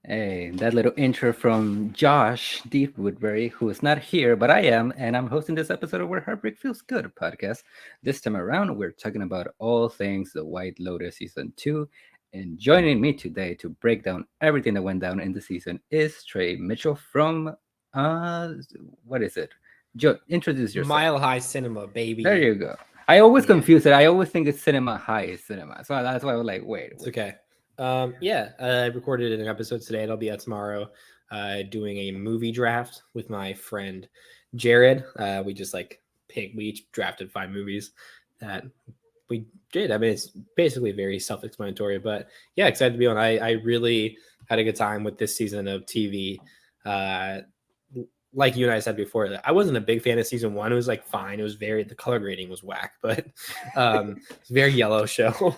Hey, that little intro from Josh Deep Woodbury, who is not here, but I am, and I'm hosting this episode of Where Heartbreak Feels Good podcast. This time around, we're talking about all things the White Lotus season 2. And joining me today to break down everything that went down in the season is Trey Mitchell from, uh, what is it? Introduce yourself. Mile High Cinema, There baby. you go. I always Yeah, confuse it. I always think it's Cinema High Cinema. So that's why I was like, wait. it's okay. I recorded an episode today. It'll be out tomorrow. Doing a movie draft with my friend Jared. We just we each drafted 5 movies that we did. I mean, it's basically very self-explanatory, but yeah, excited to be on. I really had a good time with this season of TV. Uh, like you and I said before, I wasn't a big fan of season 1. It was fine. It was the color grading was whack, but it's a very yellow show.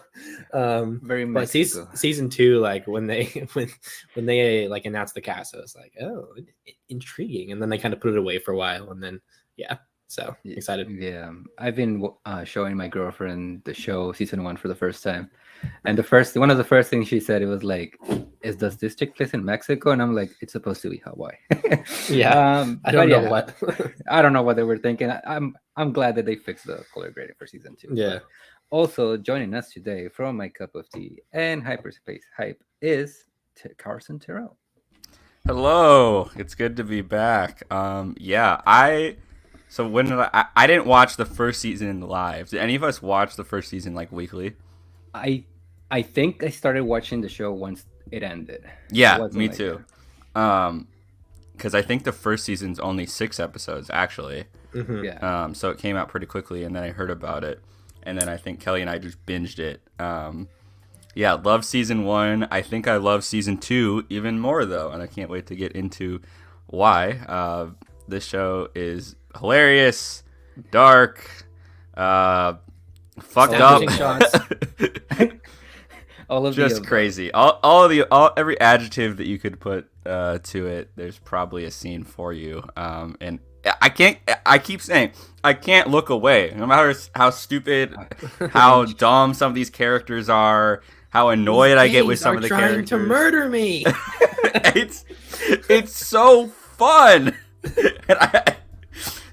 Very But Mexico. season 2, when they when they announced the cast, I was like, oh, intriguing. And then they kind of put it away for a while, and then so excited. Yeah, I've been showing my girlfriend the show season 1 for the first time, and one of the first things she said, it was like, does this take place in Mexico?" And I'm like, "It's supposed to be Hawaii." Yeah, I don't know what. I don't know what they were thinking. I'm glad that they fixed the color grading for season 2. Yeah. But also joining us today from My Cup of Tea and Hyperspace Hype is Carson Terrell. Hello, it's good to be back. So when did I didn't watch the first season live. Did any of us watch the first season weekly? I think I started watching the show once it ended. Yeah, me too. Because I think the first season's only 6 episodes actually. Mm-hmm. Yeah. So it came out pretty quickly, and then I heard about it, and then I think Kelly and I just binged it. Yeah, love season 1. I think I love season 2 even more though, and I can't wait to get into why. This show is hilarious, dark, fucked up, All of just crazy. Every adjective that you could put to it, there's probably a scene for you. And I keep saying I can't look away, no matter how stupid, how dumb some of these characters are, how annoyed I get with some of the characters. Trying to murder me. It's so fun.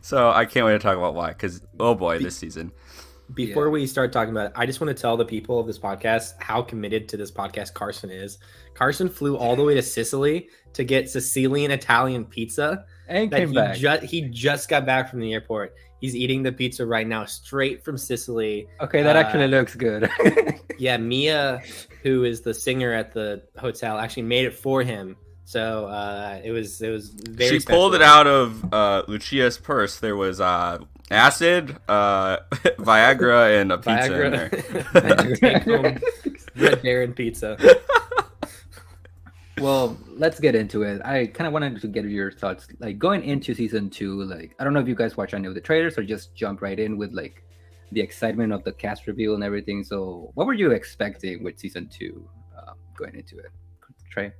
So I can't wait to talk about why, because oh boy, this season. Before we start talking about it, I just want to tell the people of this podcast how committed to this podcast Carson is. Carson flew all the way to Sicily to get Sicilian Italian pizza. And came back. He just got back from the airport. He's eating the pizza right now, straight from Sicily. Okay, that actually looks good. Yeah, Mia, who is the singer at the hotel, actually made it for him. So it was very. She special. pulled it out of Lucia's purse. There was acid, Viagra, and a pizza in there. Take home Red Baron pizza. Well, let's get into it. I kind of wanted to get your thoughts, going into season 2. I don't know if you guys watch any of the trailers or just jump right in with the excitement of the cast reveal and everything. So, what were you expecting with season 2 going into it, Trey?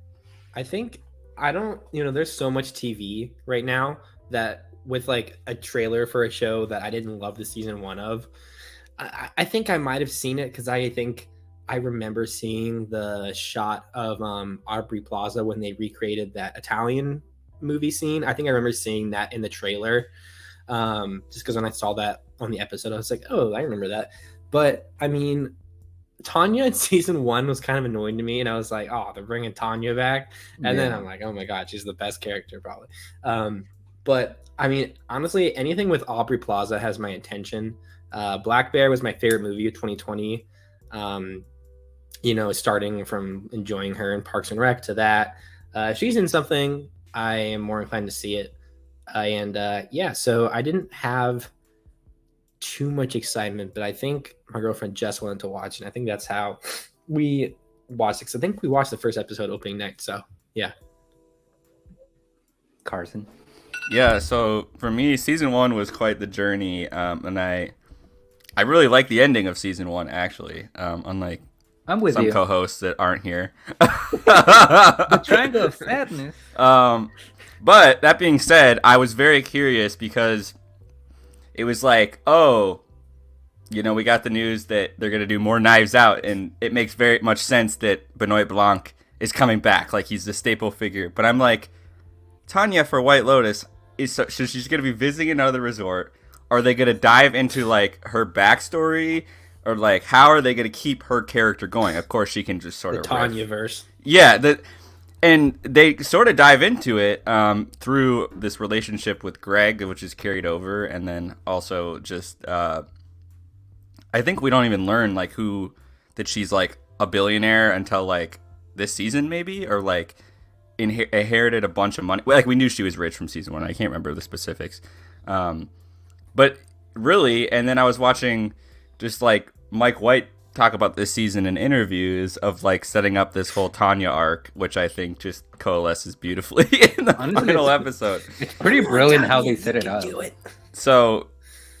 I think there's so much TV right now that with a trailer for a show that I didn't love the season 1 of, I think I might have seen it because I think I remember seeing the shot of Aubrey Plaza when they recreated that Italian movie scene. I think I remember seeing that in the trailer, just because when I saw that on the episode, I was like, oh, I remember that. But I mean, Tanya in season 1 was kind of annoying to me, and I was like, oh, they're bringing Tanya back. And then I'm like, oh my god, she's the best character probably. But I mean, honestly, anything with Aubrey Plaza has my attention. Black Bear was my favorite movie of 2020. Starting from enjoying her in Parks and Rec to that, if she's in something, I am more inclined to see it. So I didn't have too much excitement, but I think my girlfriend just wanted to watch, and I think that's how we watched it. 'Cause I think we watched the first episode opening night. So yeah. Carson. Yeah, so for me, season 1 was quite the journey, and I really like the ending of season 1 actually. Unlike I'm with some you. co-hosts that aren't here. The triangle of sadness. But that being said, I was very curious because it was like, oh, we got the news that they're going to do more Knives Out, and it makes very much sense that Benoit Blanc is coming back, like he's the staple figure. But I'm like, Tanya for White Lotus so she's gonna be visiting another resort. Are they gonna dive into like her backstory, or like how are they gonna keep her character going? Of course, she can just sort of Tanya verse. Yeah, and they sort of dive into it through this relationship with Greg, which is carried over, and then also just I think we don't even learn like who that she's like a billionaire until like this season maybe, or like inherited a bunch of money. Well, like we knew she was rich from season 1. I can't remember the specifics, but really. And then I was watching just like Mike White talk about this season in interviews of like setting up this whole Tanya arc, which I think just coalesces beautifully in the final episode. It's pretty brilliant how they set it up. So,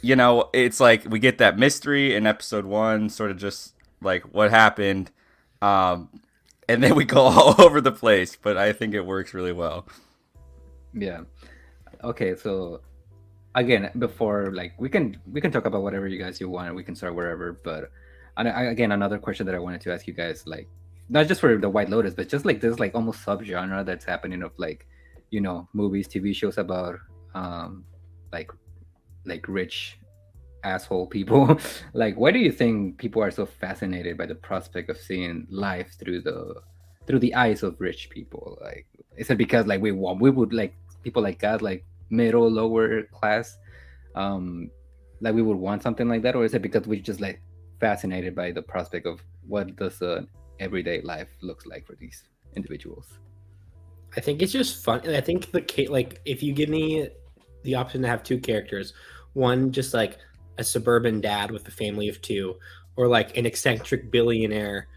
you know, it's like we get that mystery in episode 1, sort of just like what happened, and then we go all over the place, but I think it works really well. Yeah. Okay, so again, before like we can talk about whatever you guys you want, and we can start wherever. But again, another question that I wanted to ask you guys, like not just for the White Lotus, but just like this like almost subgenre that's happening of like, you know, movies, TV shows about like rich asshole people. Like, why do you think people are so fascinated by the prospect of seeing life through the eyes of rich people? Like, is it because like we would like people like us, like middle lower class, like we would want something like that, or is it because we're just like fascinated by the prospect of what does everyday life looks like for these individuals? I think it's just fun. I think like if you give me the option to have two characters, one just like a suburban dad with a family of 2, or like an eccentric billionaire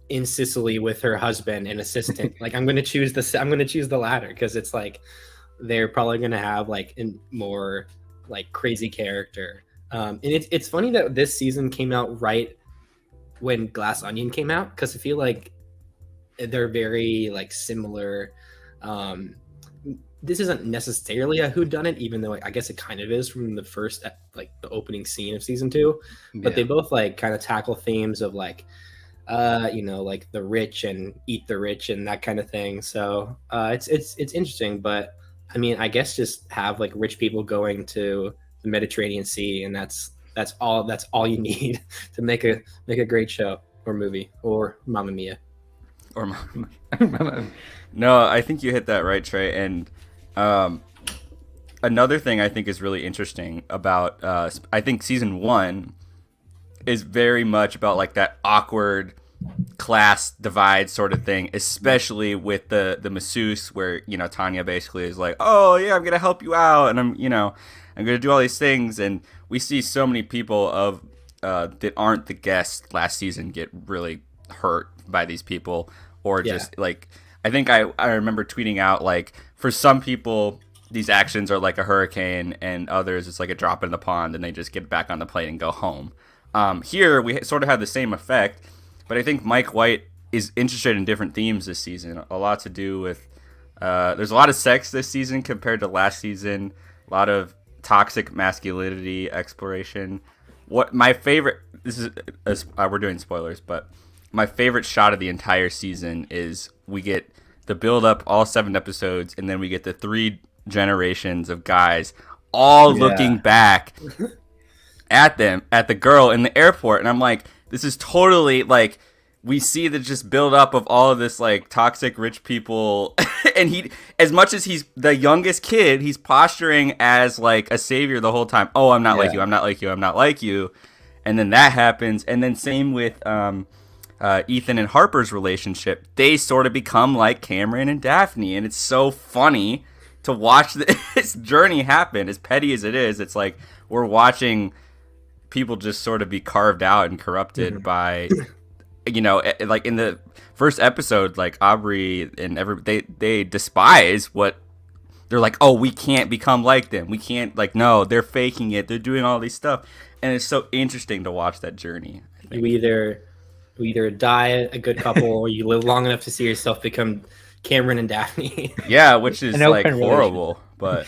in Sicily with her husband and assistant. Like I'm gonna choose the latter, because it's like they're probably gonna have like a more like crazy character. And it's funny that this season came out right when Glass Onion came out, because I feel like they're very like similar. This isn't necessarily a whodunit, even though I guess it kind of is from the first, like the opening scene of season 2. But they both like kind of tackle themes of like, you know, like the rich and eat the rich and that kind of thing. So it's interesting. But I mean, I guess just have like rich people going to the Mediterranean Sea, and that's all you need to make a great show or movie or Mamma Mia. Or no, I think you hit that right, Trey. And another thing I think is really interesting about I think season 1 is very much about like that awkward class divide sort of thing, especially with the masseuse, where, you know, Tanya basically is like, oh yeah, I'm gonna help you out, and I'm gonna do all these things, and we see so many people of that aren't the guests last season get really hurt by these people, or just like, I think I remember tweeting out like, for some people these actions are like a hurricane, and others it's like a drop in the pond, and they just get back on the plane and go home. Here we sort of have the same effect, but I think Mike White is interested in different themes this season. A lot to do with there's a lot of sex this season compared to last season. A lot of toxic masculinity exploration. What my favorite, this is we're doing spoilers, but my favorite shot of the entire season is we get the build up all 7 episodes, and then we get the 3 generations of guys all looking back at the girl in the airport, and I'm like, this is totally like, we see the just build up of all of this like toxic rich people, and he, as much as he's the youngest kid, he's posturing as like a savior the whole time. Oh, I'm not like you, I'm not like you, I'm not like you. And then that happens, and then same with Ethan and Harper's relationship. They sort of become like Cameron and Daphne, and it's so funny to watch this journey happen. As petty as it is, it's like we're watching people just sort of be carved out and corrupted by, you know, like in the first episode, like Aubrey and they despise what they're like. Oh, we can't become like them. We can't, like, no, they're faking it. They're doing all these stuff, and it's so interesting to watch that journey. You either die a good couple, or you live long enough to see yourself become Cameron and Daphne. Yeah, which is like horrible, but.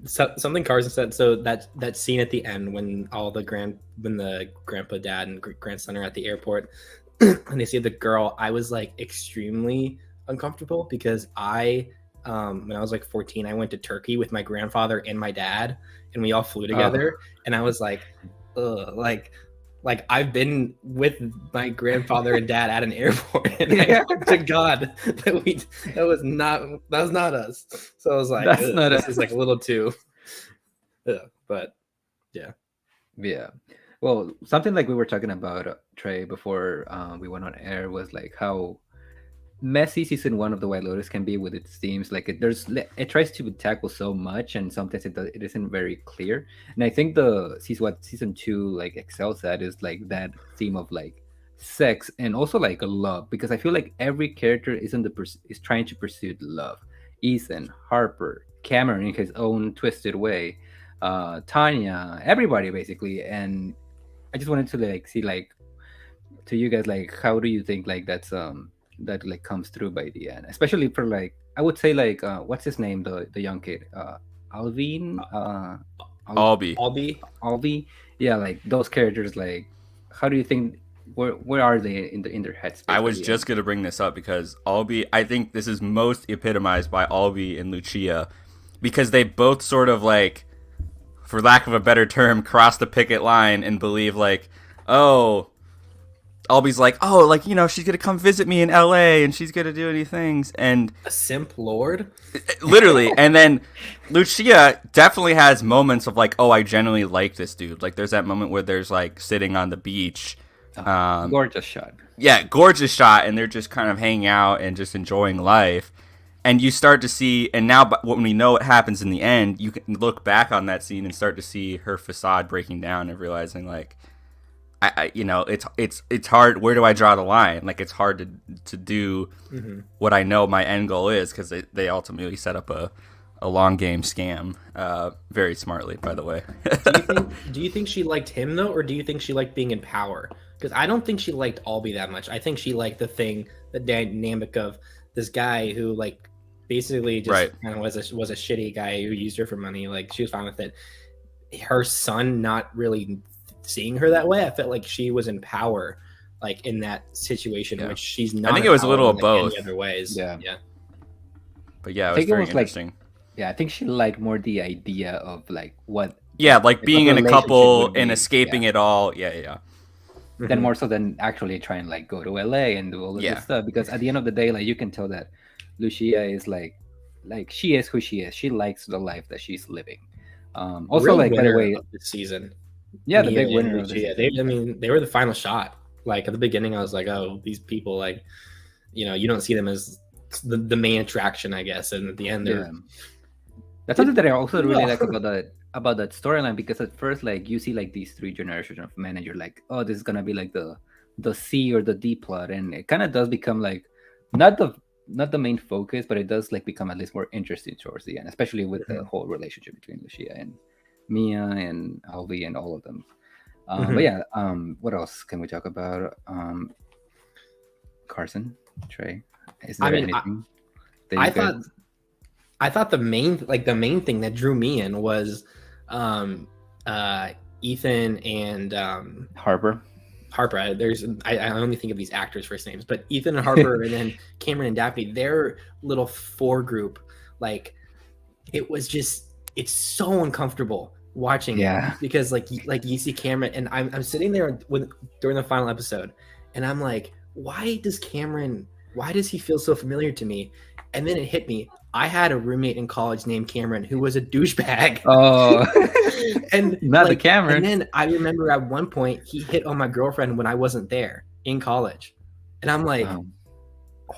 Something Carson said. So that scene at the end when the grandpa, dad, and grandson are at the airport, and they saved the girl, I was like extremely uncomfortable because when I was like 14, I went to Turkey with my grandfather and my dad, and we all flew together. And I was like, ugh, like I've been with my grandfather and dad at an airport, and I hope to God that was not us. So I was like, this is like a little too, but yeah. Well, something like we were talking about, Trey, before we went on air was like how messy season 1 of the White Lotus can be with its themes. Like it tries to tackle so much, and sometimes it isn't very clear. And I think what season 2 like excels at is like that theme of like sex and also like love, because I feel like every character is trying to pursue love. Ethan, Harper, Cameron in his own twisted way, Tanya, everybody basically. And I just wanted to like see like to you guys, like how do you think like that like comes through by the end, especially for like I would say like what's his name, the young kid, Alvin, Albie, yeah, like those characters, like how do you think, where are they in their headspace? I was just gonna bring this up because Albie, I think this is most epitomized by Albie and Lucia, because they both sort of like, for lack of a better term, cross the picket line and believe like, oh, Albie's like, oh, like, you know, she's gonna come visit me in LA and she's gonna do any things, and a simp lord, literally. And then Lucia definitely has moments of like, oh, I genuinely like this dude. Like there's that moment where there's like sitting on the beach, gorgeous shot, gorgeous shot, and they're just kind of hanging out and just enjoying life. And you start to see, and now when we know what happens in the end, you can look back on that scene and start to see her facade breaking down and realizing like, I you know, it's hard. Where do I draw the line? Like it's hard to do what I know my end goal is, because they ultimately set up a long game scam, very smartly, by the way. do you think she liked him though, or do you think she liked being in power? Because I don't think she liked Albie that much. I think she liked the dynamic of this guy who like basically just kind of was a shitty guy who used her for money. Like she was fine with it. Her son not really seeing her that way. I felt like she was in power, like in that situation, which she's not. I think it was a little of both. Any other ways. Yeah. But yeah, it was very interesting. Like, yeah, I think she liked more the idea of like what. Yeah, like being in a couple and escaping it all. Yeah. Then more so than actually trying to like go to LA and do all of this stuff, because at the end of the day, like you can tell that Lucia is like she is who she is. She likes the life that she's living. Also, real like by the way, this season. Yeah, the big winner. They were the final shot. Like at the beginning, I was like, oh, these people, like, you know, you don't see them as the main attraction, I guess. And at the end, that's something that I also really like about that storyline, because at first, like you see like these 3 generations of men, and you're like, oh, this is gonna be like the C or the D plot, and it kind of does become like not the main focus, but it does like become at least more interesting towards the end, especially with the whole relationship between Lucia and Mia and Albie and all of them. But yeah, what else can we talk about? Carson, Trey, is there anything that I thought the main thing that drew me in was Ethan and Harper. I only think of these actors' first names, but Ethan and Harper and then Cameron and Daphne, their little 4 group, like it's so uncomfortable watching it, because like you see Cameron, and I'm sitting there during the final episode, and I'm like, why does he feel so familiar to me? And then it hit me. I had a roommate in college named Cameron who was a douchebag. Oh, and not the Cameron. And then I remember at one point he hit on my girlfriend when I wasn't there in college, and I'm like,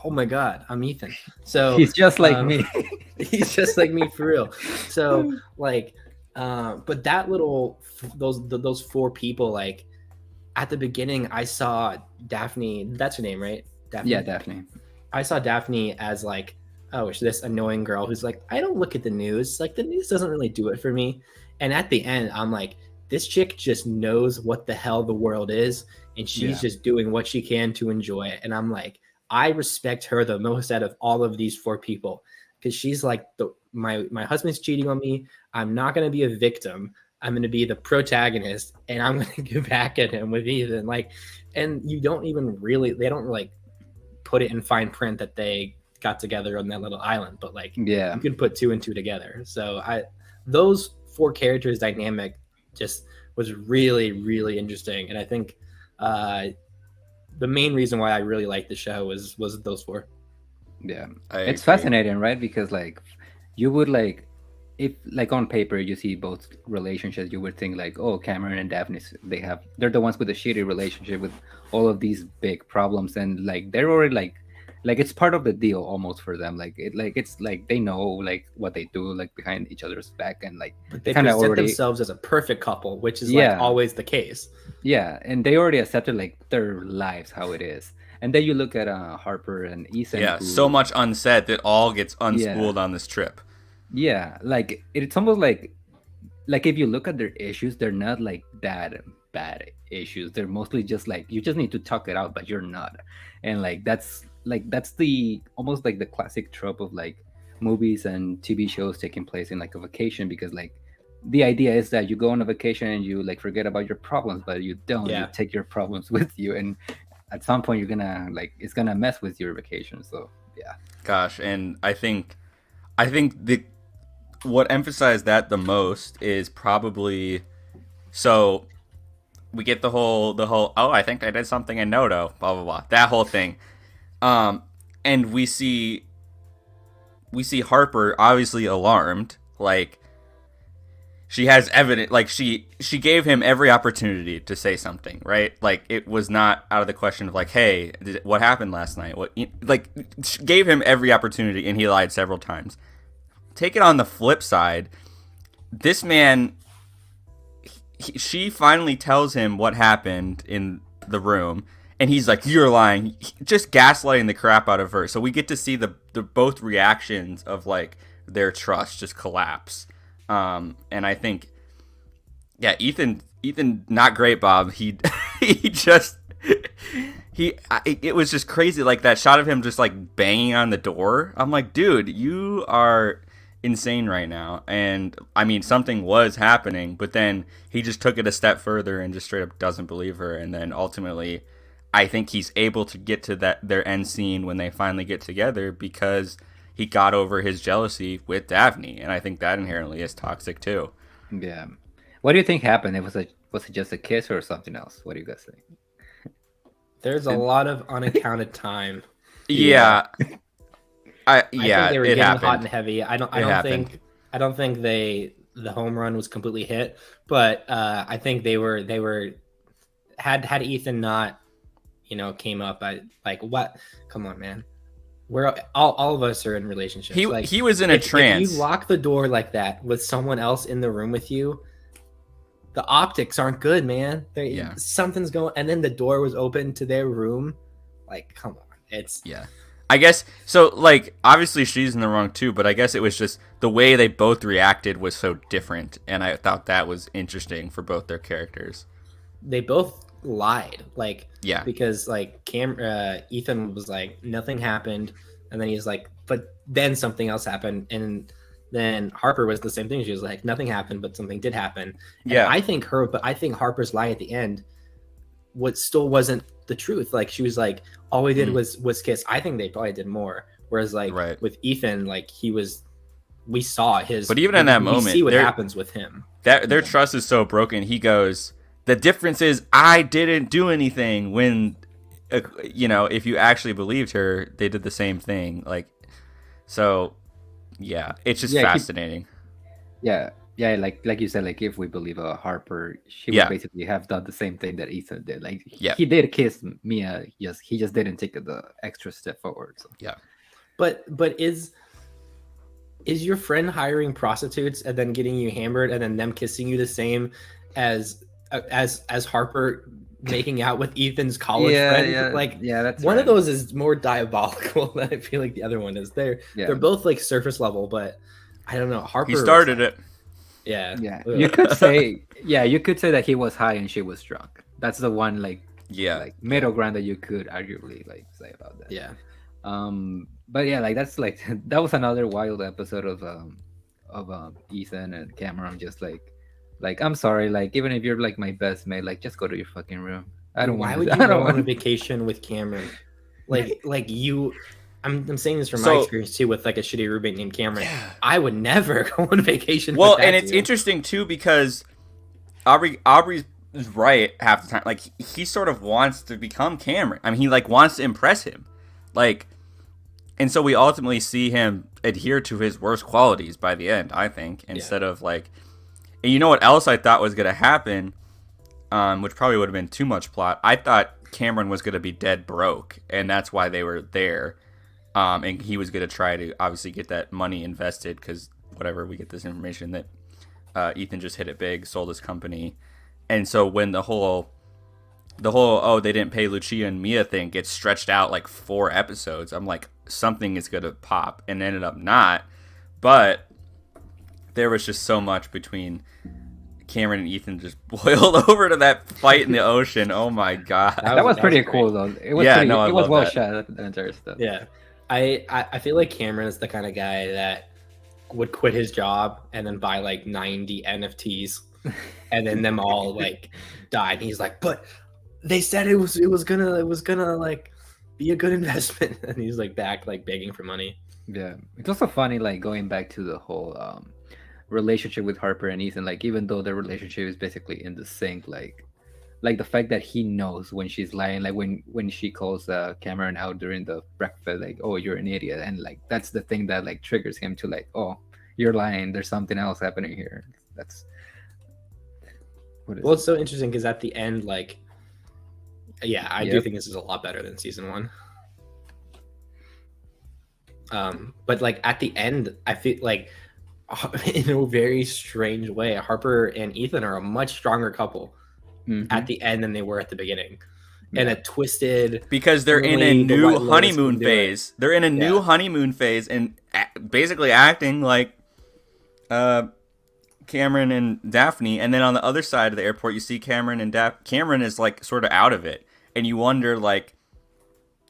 oh my God, I'm Ethan. So he's just like me. He's just like me for real. So like, but that those 4 people, like at the beginning, I saw Daphne. That's her name, right? Daphne? Yeah, Daphne. I saw Daphne as like, oh, this annoying girl who's like, I don't look at the news. Like the news doesn't really do it for me. And at the end, I'm like, this chick just knows what the hell the world is, and she's just doing what she can to enjoy it. And I'm like, I respect her the most out of all of these 4 people, because she's like, my husband's cheating on me. I'm not going to be a victim. I'm going to be the protagonist, and I'm going to get back at him with Ethan. Like, and you don't even really, they don't like put it in fine print that they got together on that little island, but like, Yeah. you can put two and two together. So those four characters dynamic just was really, really interesting. And I think the main reason why I really liked the show was those four. Yeah, I it's agree. fascinating, right? Because like you would like if like on paper you see both relationships, you would think like, oh, Cameron and Daphne, they're the ones with a shitty relationship with all of these big problems, and like they're already like it's part of the deal almost for them. It's like they know like what they do like behind each other's back, and like But they they kind of present already themselves as a perfect couple, which is yeah like always the case. yeah, and they already accepted like their lives how it is. And then you look at Harper and Ethan, Yeah, so who much unsaid that all gets yeah unspooled on this trip. yeah, like it's almost like if you look at their issues, they're not like that bad issues. They're mostly just like you just need to talk it out, but you're not. And that's the almost like the classic trope of like movies and TV shows taking place in like a vacation, because like the idea is that you go on a vacation and you like forget about your problems, but you don't. You Yeah. take your problems with you, and at some point you're gonna like it's gonna mess with your vacation. So yeah. Gosh, and I think the what emphasized that the most is probably so we get the whole oh, I think I did something in Noto, blah blah blah, that whole thing. And we see Harper obviously alarmed, like she has evidence, like she gave him every opportunity to say something, right? Like it was not out of the question of like, hey, what happened last night? What, like, she gave him every opportunity and he lied several times. Take it on the flip side, this man, she finally tells him what happened in the room, and he's like, you're lying, just gaslighting the crap out of her. So we get to see the both reactions of like their trust just collapse. And I think, yeah, Ethan, not great, Bob. He it was just crazy. Like that shot of him just like banging on the door. I'm like, dude, you are insane right now. And I mean, something was happening, but then he just took it a step further and just straight up doesn't believe her. And then ultimately, I think he's able to get to their end scene when they finally get together because he got over his jealousy with Daphne, and I think that inherently is toxic too. Yeah. What do you think happened? Was it just a kiss or something else? What do you guys think? There's a lot of unaccounted time. Yeah. I think they were it getting happened. hot and heavy. I don't think the home run was completely hit, but I think they were had Ethan not, came up. I like what? Come on, man. We're all of us are in relationships. He was in a trance. If you lock the door like that with someone else in the room with you, the optics aren't good, man. Something's going, and then the door was open to their room. Like, come on, it's I guess so. Like, obviously she's in the wrong too, but I guess it was just the way they both reacted was so different, and I thought that was interesting for both their characters. They both lied, like, yeah, because like Ethan was like nothing happened, and then he's like, but then something else happened, and then Harper was the same thing. She was like, nothing happened, but something did happen. And I think Harper's lie at the end still wasn't the truth. Like she was like, all we did was kiss. I think they probably did more. Whereas like with Ethan, like we saw his. But even in that moment, see what happens with him. Their trust is so broken. He goes, the difference is I didn't do anything. When, if you actually believed her, they did the same thing. Like, so, yeah, it's just fascinating. Yeah, like you said, like if we believe Harper, she would basically have done the same thing that Ethan did. Like he did kiss Mia, he just didn't take the extra step forward. So. Yeah, but is your friend hiring prostitutes and then getting you hammered and then them kissing you the same as Harper making out with Ethan's college friend? That's one of those is more diabolical than I feel like the other one is. They're both like surface level, but I don't know. Harper, he started it. Yeah. You could say that he was high and she was drunk. That's the one like middle ground that you could arguably like say about that. Yeah. But yeah, like that's like that was another wild episode of Ethan and Cameron just like Like, I'm sorry, like even if you're like my best mate, like just go to your fucking room. I don't Why want would to. you I go don't on a want. vacation with Cameron? Like you, I'm saying this from my So- experience too with like a shitty roommate named Cameron. Yeah. I would never go on vacation. Well, with that and it's dude. interesting too because Aubrey's right half the time. Like he sort of wants to become Cameron. I mean, he like wants to impress him, like, and so we ultimately see him adhere to his worst qualities by the end. I think instead of like, and you know what else I thought was gonna happen, which probably would have been too much plot. I thought Cameron was gonna be dead broke, and that's why they were there. And he was gonna try to obviously get that money invested because whatever, we get this information that Ethan just hit it big, sold his company. And so when the whole oh, they didn't pay Lucia and Mia thing gets stretched out like 4 episodes, I'm like, something is gonna pop, and ended up not. But there was just so much between Cameron and Ethan just boiled over to that fight in the ocean. Oh my god, That was pretty great. cool though. It was Yeah, pretty, no, I it was love well that. shot, the entire stuff. Yeah, I feel like Cameron is the kind of guy that would quit his job and then buy like 90 NFTs, and then them all like died. And he's like, but they said it was gonna like be a good investment, and he's like back like begging for money. Yeah, it's also funny, like going back to the whole relationship with Harper and Ethan. Like, even though their relationship is basically in the sink, like the fact that he knows when she's lying, like when she calls Cameron out during the breakfast, like, oh, you're an idiot, and like that's the thing that like triggers him to like, oh, you're lying. There's something else happening here. That's what is Well, it? it's so interesting because at the end, like, yeah, I do Yep. think this is a lot better than season 1. But like at the end, I feel like in a very strange way, Harper and Ethan are a much stronger couple Mhm. at the end than they were at the beginning. And a twisted because they're in a Only the new White Lotus honeymoon can do it. phase. They're in a new Yeah. honeymoon phase and basically acting like Cameron and Daphne. And then on the other side of the airport, you see Cameron and Cameron is like sort of out of it, and you wonder like,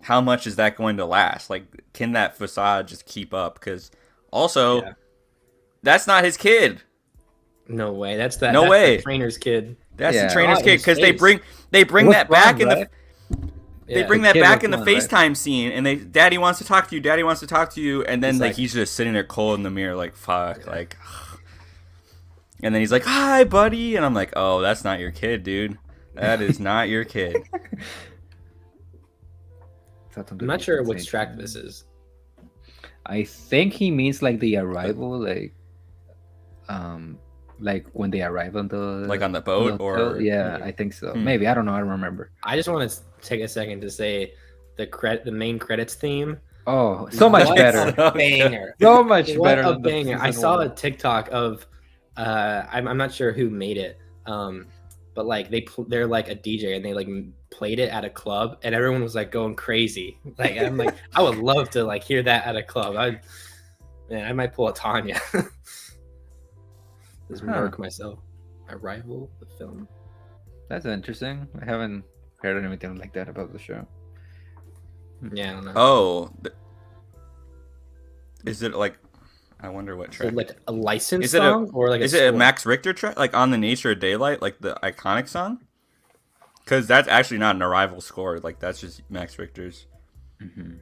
how much is that going to last? Like, can that facade just keep up? Because also, Yeah. that's not his kid. No way. That's No that's way. the trainer's kid. That's Yeah. the trainer's Oh, in kid his because they face. bring was that back blonde, in right? the they Yeah. bring The that kid back was in the blonde, right? FaceTime scene, and Daddy wants to talk to you. Daddy wants to talk to you, and then He's like like- he's just sitting there cold in the mirror, like fuck, like. And then he's like, "Hi, buddy," and I'm like, "Oh, that's not your kid, dude. That is not your kid." I'm not sure which track this is. I think he means like the arrival, like when they arrive on the Like on the boat, the or hotel. Yeah, I think so. Hmm. Maybe, I don't know. I don't remember. I just want to take a second to say the main credits theme. Oh, so much What better. a banger. So much What better. a than the banger. I season saw one. a TikTok of I'm not sure who made it. But like they're like a DJ and they like played it at a club and everyone was like going crazy. Like I'm like I would love to like hear that at a club. I might pull a Tanya. Just Huh. mark myself. Arrival, the film. That's interesting. I haven't heard anything like that about the show. Yeah, I don't know. Oh, is it like? I wonder what Is track. it like a licensed Is it a- song or like Is it a score? Max Richter track, like On the Nature of Daylight, like the iconic song? Because that's actually not an Arrival score. Like that's just Max Richter's. Hmm.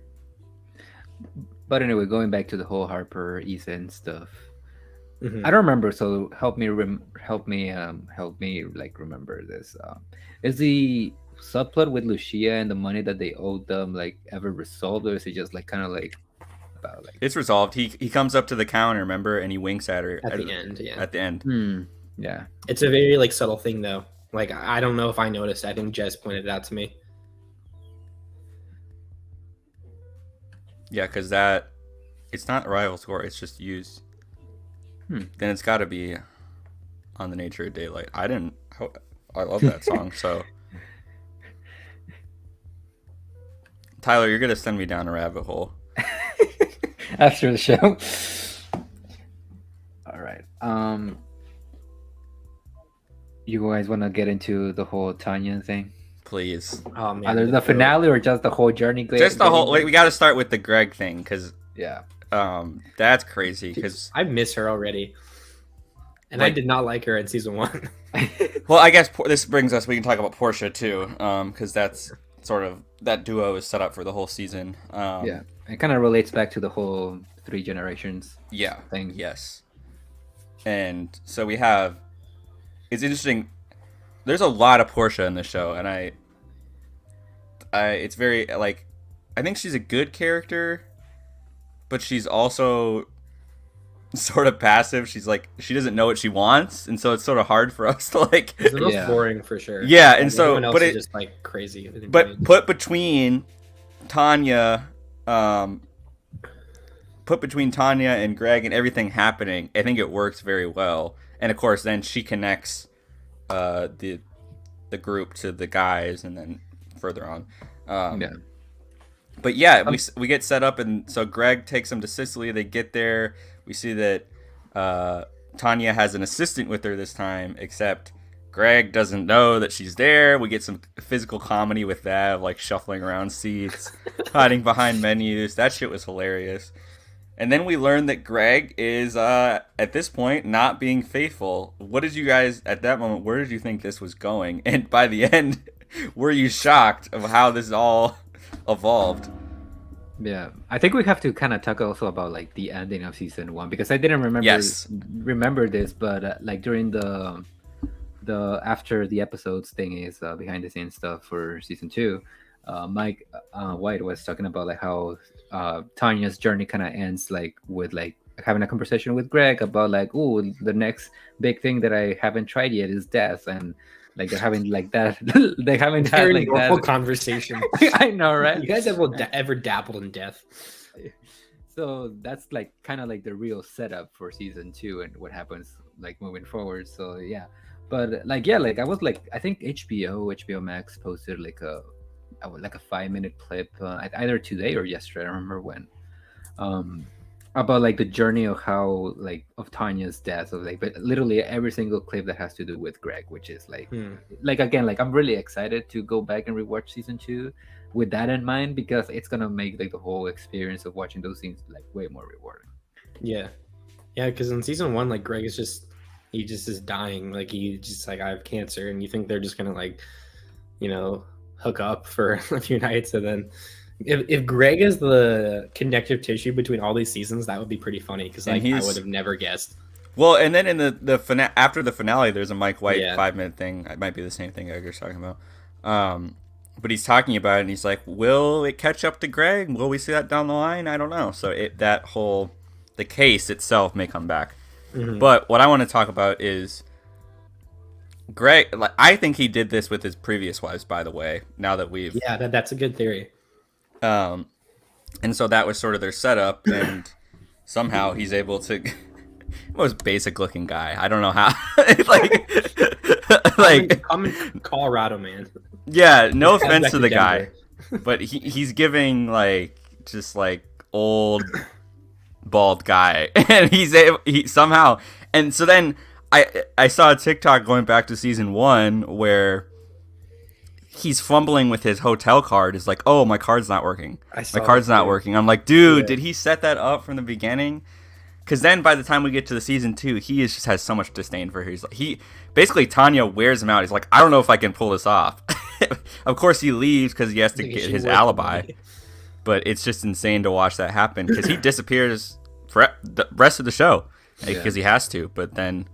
But anyway, going back to the whole Harper Ethan stuff, Mhm. I don't remember. So help me like remember this. Is the subplot with Lucia and the money that they owed them like ever resolved, or is it just like kind of like about like? It's resolved. He comes up to the counter, remember, and he winks at her At the end, yeah. At the end. Yeah. It's a very like subtle thing though. Like I don't know if I noticed. I think Jess pointed it out to me. Yeah, because it's not Arrival score. It's just used. Then it's got to be On the Nature of Daylight. I love that song. So, Tyler, you're gonna send me down a rabbit hole. After the show. All right. You guys want to get into the whole Tanya thing? Please. Oh man, Either the finale or just the whole journey? Just the whole. We got to start with the Greg thing because Yeah. that's crazy. Because I miss her already. And I did not like her in season 1. Well, I guess this brings us. We can talk about Portia too, because that's sort of that duo is set up for the whole season. Yeah, it kind of relates back to the whole 3 generations. Yeah. Thing. Yes. And so we have. It's interesting. There's a lot of Portia in the show, and I. It's very like, I think she's a good character, but she's also sort of passive. She's like, she doesn't know what she wants, and so it's sort of hard for us to like. It's the most boring for sure. Yeah, and so everyone else is just like crazy. But put between Tanya, and Greg and everything happening, I think it works very well. And of course, then she connects the group to the guys, and then further on. Yeah. But yeah, we get set up, and so Greg takes them to Sicily. They get there. We see that Tanya has an assistant with her this time, except Greg doesn't know that she's there. We get some physical comedy with that, like shuffling around seats, hiding behind menus. That shit was hilarious. And then we learn that Greg is, at this point, not being faithful. What did you guys, at that moment, where did you think this was going? And by the end, were you shocked of how this all evolved? Yeah, I think we have to kind of talk also about like the ending of season 1, because I didn't remember this, but like during the after the episodes thing is behind the scenes stuff for season 2, Mike White was talking about like how Tanya's journey kind of ends like with like having a conversation with Greg about like, oh, the next big thing that I haven't tried yet is death, and like they're having like that. They haven't had like that conversation. I know, right? You guys ever dabbled in death? So that's like kind of like the real setup for season 2 and what happens like moving forward. So yeah, but like yeah, like I was like, I think HBO Max posted like a 5-minute clip either today or yesterday. I don't remember when. About like the journey of how like of Tanya's death, of like, but literally every single clip that has to do with Greg, which is like like again, like I'm really excited to go back and rewatch season 2 with that in mind, because it's gonna make like the whole experience of watching those scenes like way more rewarding. Yeah, because in season 1, like Greg is just is dying, like he just like, I have cancer, and you think they're just gonna like, hook up for a few nights, and then if Greg is the connective tissue between all these seasons, that would be pretty funny, because like I would have never guessed. Well, and then in the after the finale, there's a Mike White 5-minute thing. It might be the same thing Edgar's talking about. But he's talking about it, and he's like, will it catch up to Greg? Will we see that down the line? I don't know. So the case itself may come back. Mm-hmm. But what I want to talk about is Greg. Like, I think he did this with his previous wives, by the way, now that we've... Yeah, that's a good theory. And so that was sort of their setup, and somehow he's able to... most basic looking guy. I don't know how. I'm in Colorado, man. Yeah, no offense to the guy, but he's giving like just like old bald guy, and he somehow. And so then I saw a TikTok going back to season 1 where he's fumbling with his hotel card. Is like, oh, my card's not working. My card's not working. I'm like, dude, did he set that up from the beginning? Because then by the time we get to the season 2, he just has so much disdain for her. He basically, Tanya wears him out. He's like, I don't know if I can pull this off. Of course he leaves because he has to get his alibi. But it's just insane to watch that happen, because he disappears for the rest of the show because he has to. But then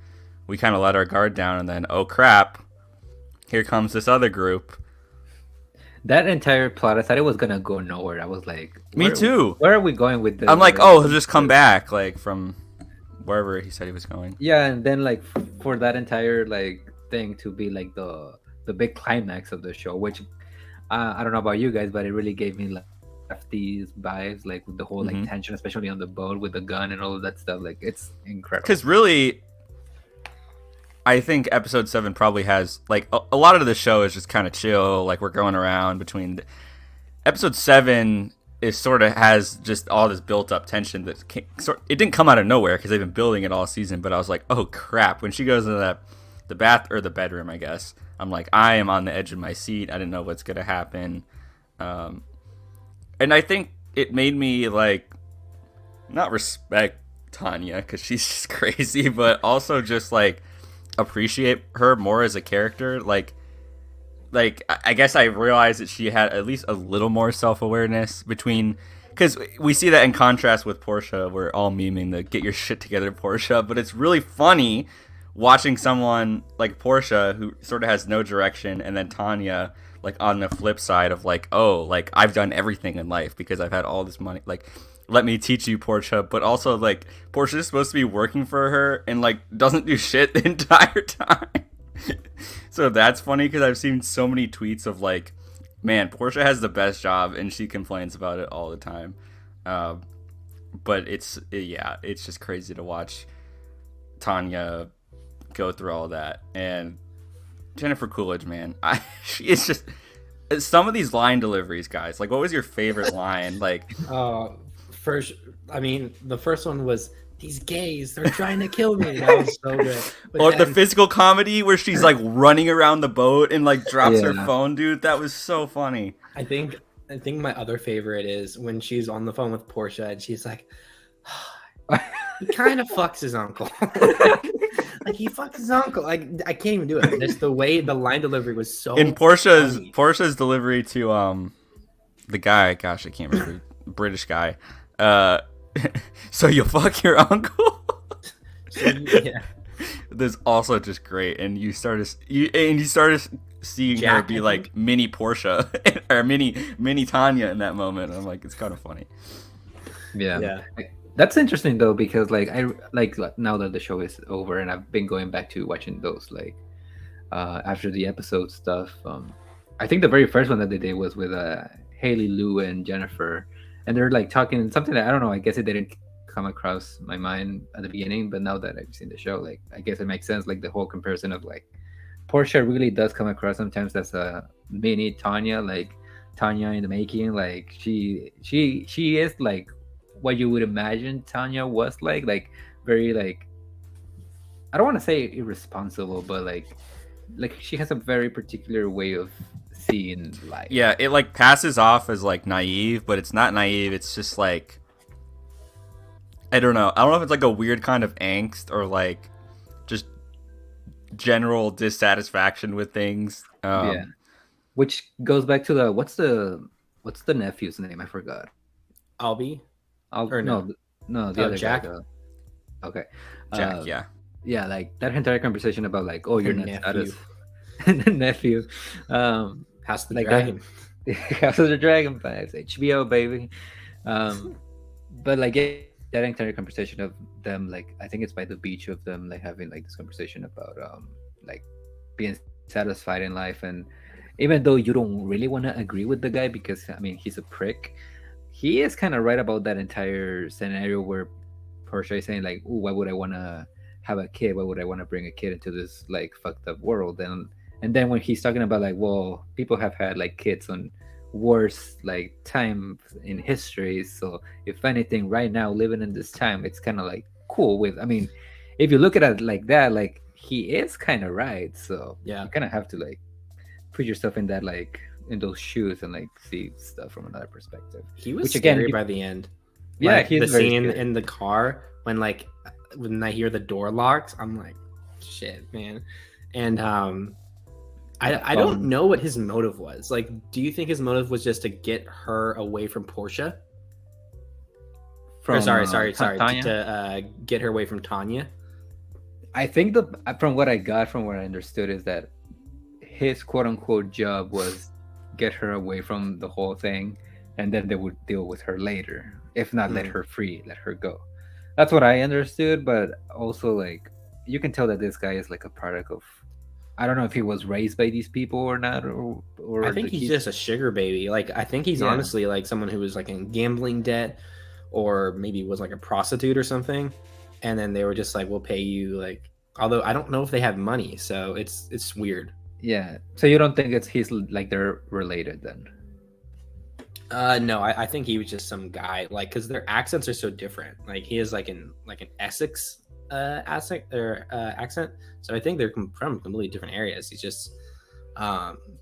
we kind of let our guard down, and then, oh crap, here comes this other group. That entire plot, I thought it was gonna go nowhere. I was like, me too. Where are we going with this? I'm like, oh, he'll just come back, like from wherever he said he was going. Yeah, and then like for that entire like thing to be like the big climax of the show, which I don't know about you guys, but it really gave me like these vibes, like with the whole like tension, especially on the boat with the gun and all of that stuff. Like, it's incredible. Because really, I think episode 7 probably has like a lot of the show is just kind of chill. Like, we're going around between episode 7 is sort of has just all this built up tension that it didn't come out of nowhere because they've been building it all season. But I was like, oh crap, when she goes into the bedroom, I guess, I'm like, I am on the edge of my seat. I didn't know what's gonna happen, and I think it made me like not respect Tanya because she's just crazy, but also just like appreciate her more as a character. Like I guess I realized that she had at least a little more self-awareness between, because we see that in contrast with Portia. We're all memeing the "get your shit together, Portia," but it's really funny watching someone like Portia who sort of has no direction, and then Tanya like on the flip side of like, oh, like I've done everything in life because I've had all this money, like let me teach you, Portia. But also like Portia's supposed to be working for her and like doesn't do shit the entire time. So that's funny because I've seen so many tweets of like, man, Portia has the best job and she complains about it all the time. But it's just crazy to watch Tanya go through all that. And Jennifer Coolidge, man, she is just some of these line deliveries, guys. Like, what was your favorite line? Like, the first one was, "These gays, they're trying to kill me." That was so good. But or the physical comedy where she's like running around the boat and like drops her Yeah. phone, dude. That was so funny. I think my other favorite is when she's on the phone with Portia and she's like, he kind of fucks his uncle. Like he fucks his uncle. Like I can't even do it. Just the way the line delivery was so. In funny. Portia's delivery to the guy, gosh, I can't remember, British guy. So you fuck your uncle. So, yeah. That's also just great, and you started seeing Jack, her be I like mini Portia or mini Tanya in that moment. I'm like, it's kind of funny. Yeah. That's interesting though, because like I like now that the show is over and I've been going back to watching those like after the episode stuff. I think the very first one that they did was with Haley, Lou, and Jennifer, and they're like talking something that I don't know. I guess it didn't come across my mind at the beginning, but now that I've seen the show, like I guess it makes sense. Like the whole comparison of like Portia really does come across sometimes as a mini Tanya, like Tanya in the making. Like she is like what you would imagine Tanya was like very like, I don't want to say irresponsible, but like she has a very particular way of seeing life. Yeah, it like passes off as like naive, but it's not naive. It's just like, I don't know if it's like a weird kind of angst or like just general dissatisfaction with things. Yeah, which goes back to the what's the nephew's name? I forgot. Albie. Or no. no, the other Jack. guy. Okay, Jack, yeah. yeah, like that entire conversation about like, oh, you're The not nephew. the nephew. House of the Like Dragon. House of the Dragon vibes, HBO baby. But like that entire conversation of them, like I think it's by the beach of them, like having like this conversation about like being satisfied in life, and even though you don't really want to agree with the guy because I mean he's a prick, he is kind of right about that entire scenario where Portia is saying like, "Ooh, why would I want to have a kid? Why would I want to bring a kid into this like fucked up world?" And then when he's talking about like, well, people have had like kids on worse like time in history, so if anything, right now living in this time, it's kind of like cool. With I mean, if you look at it like that, like he is kind of right. So Yeah. you kind of have to like put yourself in that like in those shoes and like see stuff from another perspective. He was Which, again, scary he- by the end. Yeah, Like, he's the very scene scary. in the car when I hear the door locks, I'm like, shit, man. And I don't know what his motive was. Like, do you think his motive was just to get her away from Portia? Or sorry, Tanya? to get her away from Tanya. I think from what I understood is that his quote unquote job was get her away from the whole thing, and then they would deal with her later. If not, let her free, let her go. That's what I understood. But also, like, you can tell that this guy is like a product of. I don't know if he was raised by these people or not, or I think he's just a sugar baby. Like, I think he's Yeah. honestly like someone who was like in gambling debt, or maybe was like a prostitute or something. And then they were just like, "We'll pay you." Like, although I don't know if they have money, so it's weird. Yeah. So you don't think he's like they're related then? No, I think he was just some guy. Like, because their accents are so different. Like, he is like an Essex accent. So I think they're from completely different areas. He's just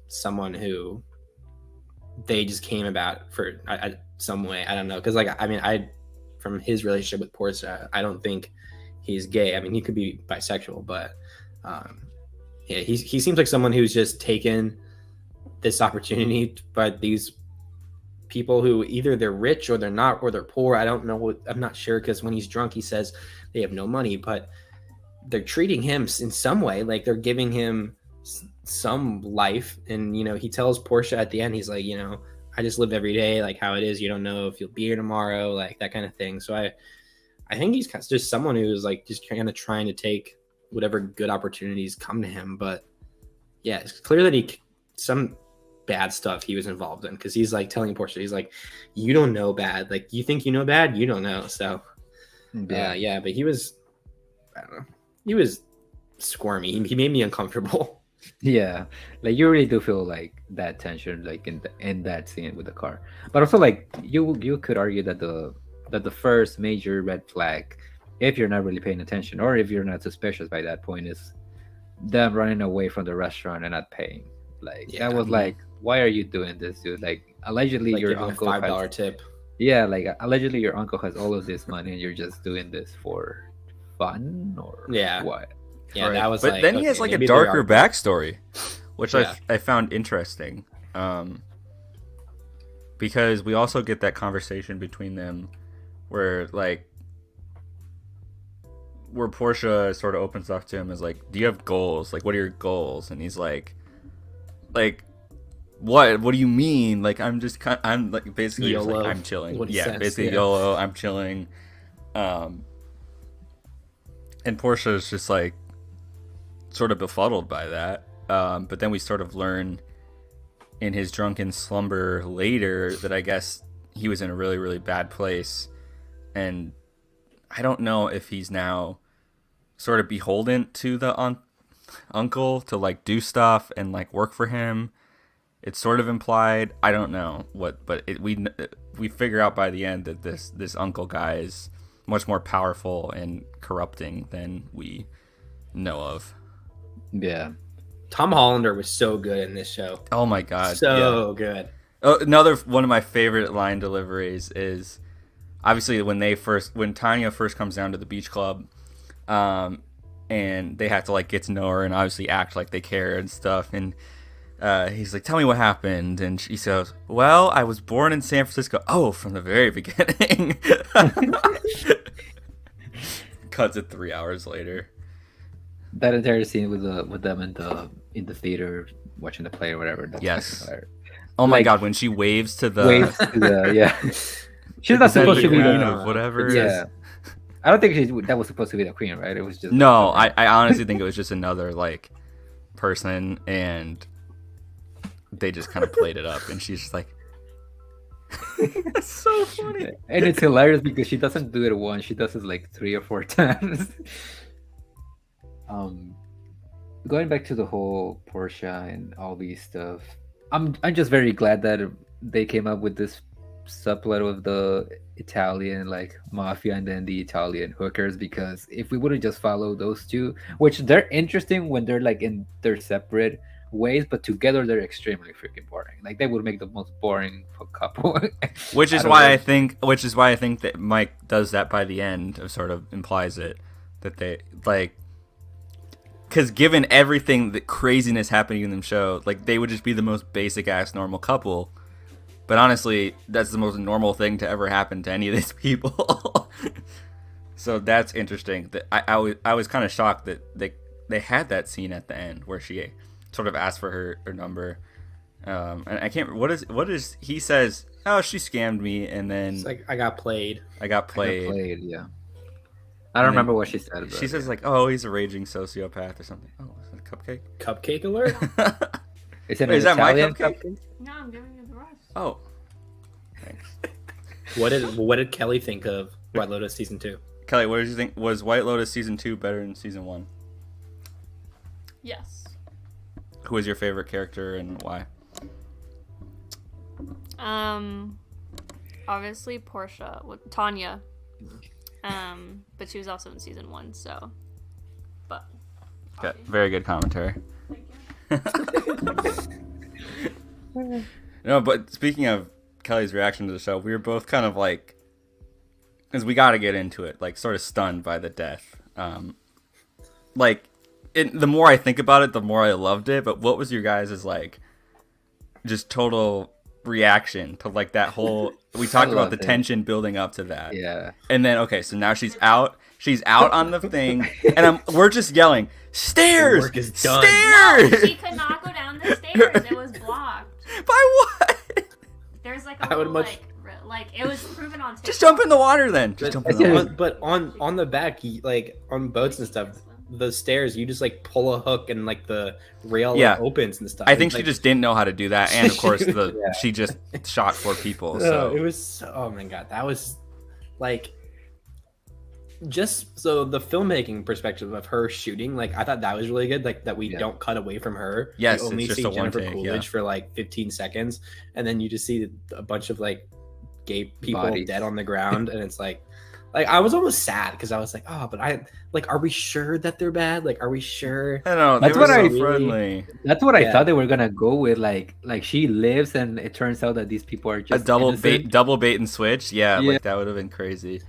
someone who they just came about for some way. I don't know, because like I mean, from his relationship with Portia, I don't think he's gay. I mean, he could be bisexual, but yeah, he seems like someone who's just taken this opportunity by these people who either they're rich or they're not, or they're poor. I don't know. I'm not sure, because when he's drunk, he says they have no money, but they're treating him in some way like they're giving him some life. And, you know, he tells Portia at the end, he's like, you know, I just live every day like how it is. You don't know if you'll be here tomorrow, like that kind of thing. So I think he's just someone who's like just kind of trying to take whatever good opportunities come to him. But yeah, it's clear that some bad stuff he was involved in, because he's like telling Portia, he's like, you don't know bad, like you think you know bad, you don't know. So yeah, but he was, I don't know, he was squirmy. He made me uncomfortable. Yeah, like you really do feel like that tension, like in that scene with the car. But also, like you could argue that the first major red flag, if you're not really paying attention or if you're not suspicious by that point, is them running away from the restaurant and not paying. Like that was like, why are you doing this, dude? Like allegedly like your uncle a $5 tip. Yeah, like allegedly your uncle has all of this money and you're just doing this for fun or what? Yeah, right. that was. But like, then he has like a darker backstory, which Yeah. I found interesting, because we also get that conversation between them, where Portia sort of opens up to him as like, "Do you have goals? Like, what are your goals?" And he's like, "What? What do you mean? Like, I'm like basically just like, I'm chilling. Basically YOLO. I'm chilling." And Portia is just like, sort of befuddled by that, but then we sort of learn in his drunken slumber later that I guess he was in a really, really bad place, and I don't know if he's now sort of beholden to the uncle to like do stuff and like work for him. It's sort of implied. I don't know what, but we figure out by the end that this uncle guy is much more powerful and corrupting than we know of. Yeah, Tom Hollander was so good in this show. Oh my god, good. Oh, another one of my favorite line deliveries is obviously when Tanya first comes down to the beach club, and they have to like get to know her and obviously act like they care and stuff, and he's like, "Tell me what happened," and she says, "Well, I was born in San Francisco." Oh, from the very beginning. Cuts it 3 hours later. That entire scene with them in the theater watching the play or whatever. Yes. Oh my god, when she waves to the she's not supposed to be the whatever. Yeah. I don't think that was supposed to be the queen, right? It was just no. I honestly think it was just another like person, and they just kind of played it up, and she's just like, it's so funny, and it's hilarious because she doesn't do it once; she does it like 3 or 4 times. Going back to the whole Portia and all these stuff, I'm just very glad that they came up with this subplot of the Italian like mafia and then the Italian hookers, because if we would have just followed those two, which they're interesting when they're like in their separate ways, but together they're extremely freaking boring. Like they would make the most boring couple. which is why I think that Mike does that by the end, of sort of implies it, that they like, because given everything, the craziness happening in the show, like they would just be the most basic ass normal couple. But honestly, that's the most normal thing to ever happen to any of these people. So that's interesting. That I was kind of shocked that they had that scene at the end where she sort of asked for her number. And I can't. What is he says? Oh, she scammed me, and then It's like I got played. Yeah. I don't remember what she said. She says like, "Oh, he's a raging sociopath" or something. Oh, is it a cupcake? Cupcake alert. Is it Wait, is that my Italian cupcake? No, I'm giving you the rest. Oh, thanks. What did Kelly think of White Lotus season 2? Kelly, what did you think? Was White Lotus season 2 better than season 1? Yes. Who was your favorite character and why? Obviously Portia with Tanya. But she was also in season 1, so. But. Okay, very good commentary. No, but speaking of Kelly's reaction to the show, we were both kind of like, because we got to get into it. Like, sort of stunned by the death. Like, the more I think about it, the more I loved it. But what was your guys' like, just total reaction to like that whole? We talked about the tension building up to that. Yeah. And then so now she's out. She's out on the thing, and we're just yelling, "Stairs! Work is done." Stairs!" No, she could not go down the stairs. It was blocked. By what? There's like I a would little, like it was proven on TikTok. Just jump in the water then. Just jump in the water. But on the back, like on boats and stuff, the stairs, you just like pull a hook and like the rail like, opens and stuff. I think it's, she like, just didn't know how to do that, and of course she just shot 4 people. So it was oh my god, that was like just so the filmmaking perspective of her shooting, like I thought that was really good. Like that we don't cut away from her. Yes, we only it's just see a one Jennifer take, Coolidge for like 15 seconds, and then you just see a bunch of like gay people Bodies. dead on the ground, and it's like I was almost sad because I was like, oh, but are we sure that they're bad? Like, are we sure? I don't know. That's They what were I so friendly. That's what I thought they were gonna go with. Like she lives, and it turns out that these people are A just double innocent. bait and switch. Yeah, like that would have been crazy.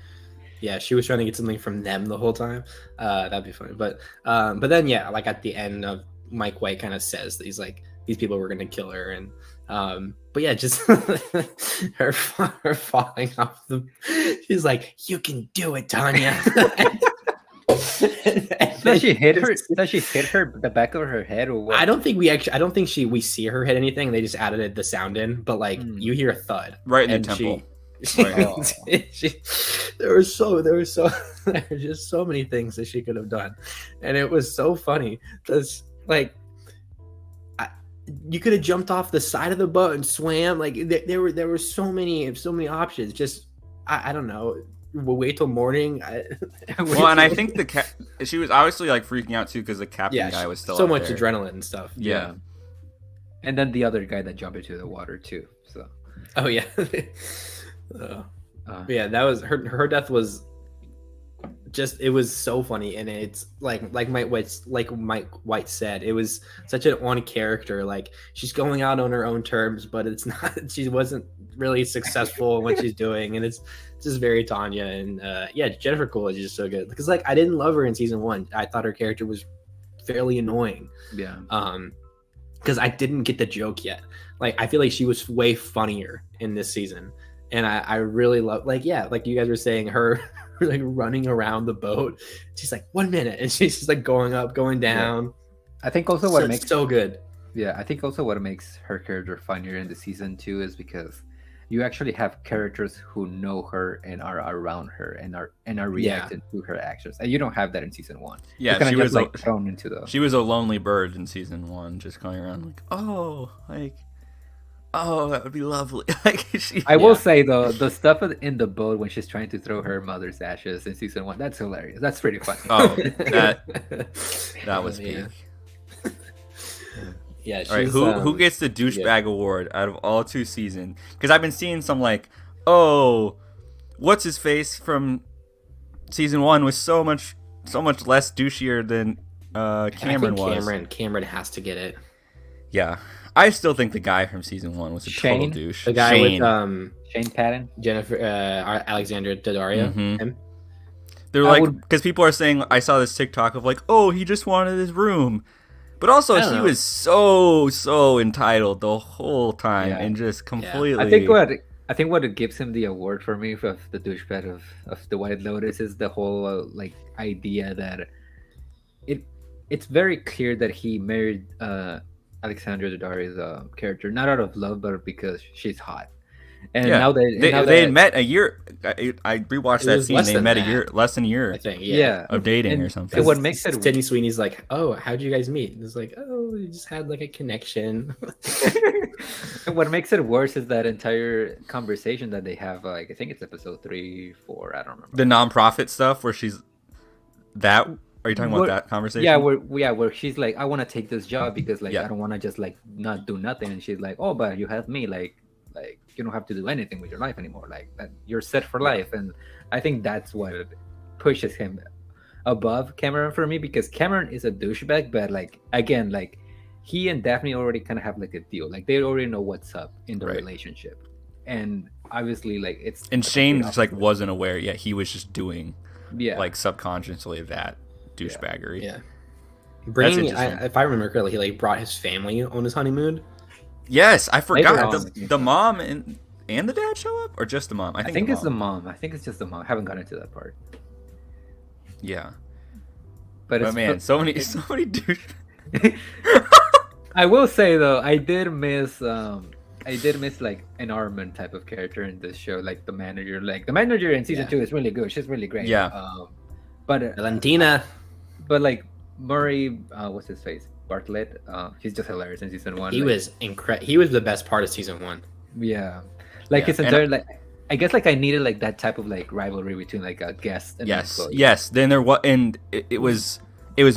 Yeah, she was trying to get something from them the whole time. That'd be funny. But then like at the end of Mike White kind of says that he's like, these people were gonna kill her, and but yeah, just her falling off the. She's like, you can do it, Tanya. Does she hit her? Does she hit her the back of her head or what? I don't think we see her hit anything. They just added the sound in, but like you hear a thud Right in the and temple. There were just so many things that she could have done, and it was so funny because like you could have jumped off the side of the boat and swam. Like there were so many options. Just I don't know. We'll wait till morning. Well, and I think she was obviously like freaking out too because the captain guy was still so out much there. adrenaline and stuff. Yeah. And then the other guy that jumped into the water too. So. Oh yeah. Yeah, that was her death was just, it was so funny, and it's like Mike White said, it was such an on character. Like she's going out on her own terms, but it's not, she wasn't really successful in what she's doing, and it's just very Tanya. And yeah, Jennifer Coolidge is just so good because like I didn't love her in season 1. I thought her character was fairly annoying. Yeah. Because I didn't get the joke yet. Like I feel like she was way funnier in this season, and I really love, like, yeah, like you guys were saying, her like running around the boat. She's like 1 minute, and she's just like going up, going down. Yeah. I think also what makes so good. Yeah, I think also what makes her character funnier in the season 2 is because you actually have characters who know her and are around her and are reacting to her actions, and you don't have that in season 1. Yeah, she was like thrown into the. She was a lonely bird in season 1, just going around like, oh, that would be lovely. Like I will say though, the stuff in the boat when she's trying to throw her mother's ashes in season 1, that's hilarious. That's pretty funny. Oh, that was peak. Yeah. All right, who gets the douchebag award out of all 2 seasons? Because I've been seeing some like, oh, what's his face from season 1 was so much less douchier than Cameron was. Cameron has to get it. Yeah, I still think the guy from season 1 was a total douche. The guy with Shane Patton, Jennifer Alexandra Daddario. Mm-hmm. Him. They're like, because people are saying, I saw this TikTok of like, oh, he just wanted his room. But also, he was so entitled the whole time and just completely. I think what gives him the award for me of the douchebag of the White Lotus is the whole like idea that it's very clear that he married Alexandra Daddario's character not out of love but because she's hot. And now they met a year. I rewatched that scene. They met less than a year. I think, of dating or something. And what makes it Sydney Sweeney's like, oh, how'd you guys meet? And it's like, oh, we just had like a connection. And what makes it worse is that entire conversation that they have. Like I think it's episode 3, 4. I don't remember. The nonprofit stuff where she's that. Are you talking about that conversation? Yeah, where she's like, I want to take this job because like I don't want to just like not do nothing. And she's like, oh, but you have me, like you don't have to do anything with your life anymore, like that you're set for life. And I think that's what pushes him above Cameron for me, because Cameron is a douchebag, but like again, like he and Daphne already kind of have like a deal, like they already know what's up in the relationship. and obviously like it's And the Shane complete just like opposite. wasn't aware. Yeah, he was just doing Yeah, like subconsciously that douchebaggery. Yeah. That's Bringing, interesting. if I remember correctly, he like brought his family on his honeymoon. Yes, I forgot on, I think the so. mom and the dad show up, or just the mom. I think it's the mom. I think it's just the mom. I haven't gotten to that part. Yeah, But but it's man, so many douche. I will say though, I did miss like an Armin type of character in this show, like the manager. Like the manager in season Yeah. 2 is really good. She's really great. Yeah. But Valentina. like Murray, what's his face? Bartlett. He's just hilarious in season 1. He like, was incredible. He was the best part of season 1. Yeah. Like Yeah, his and entire like. I guess like I needed like that type of like rivalry between like a guest and an Yes, employee. yes. Then there was, and it was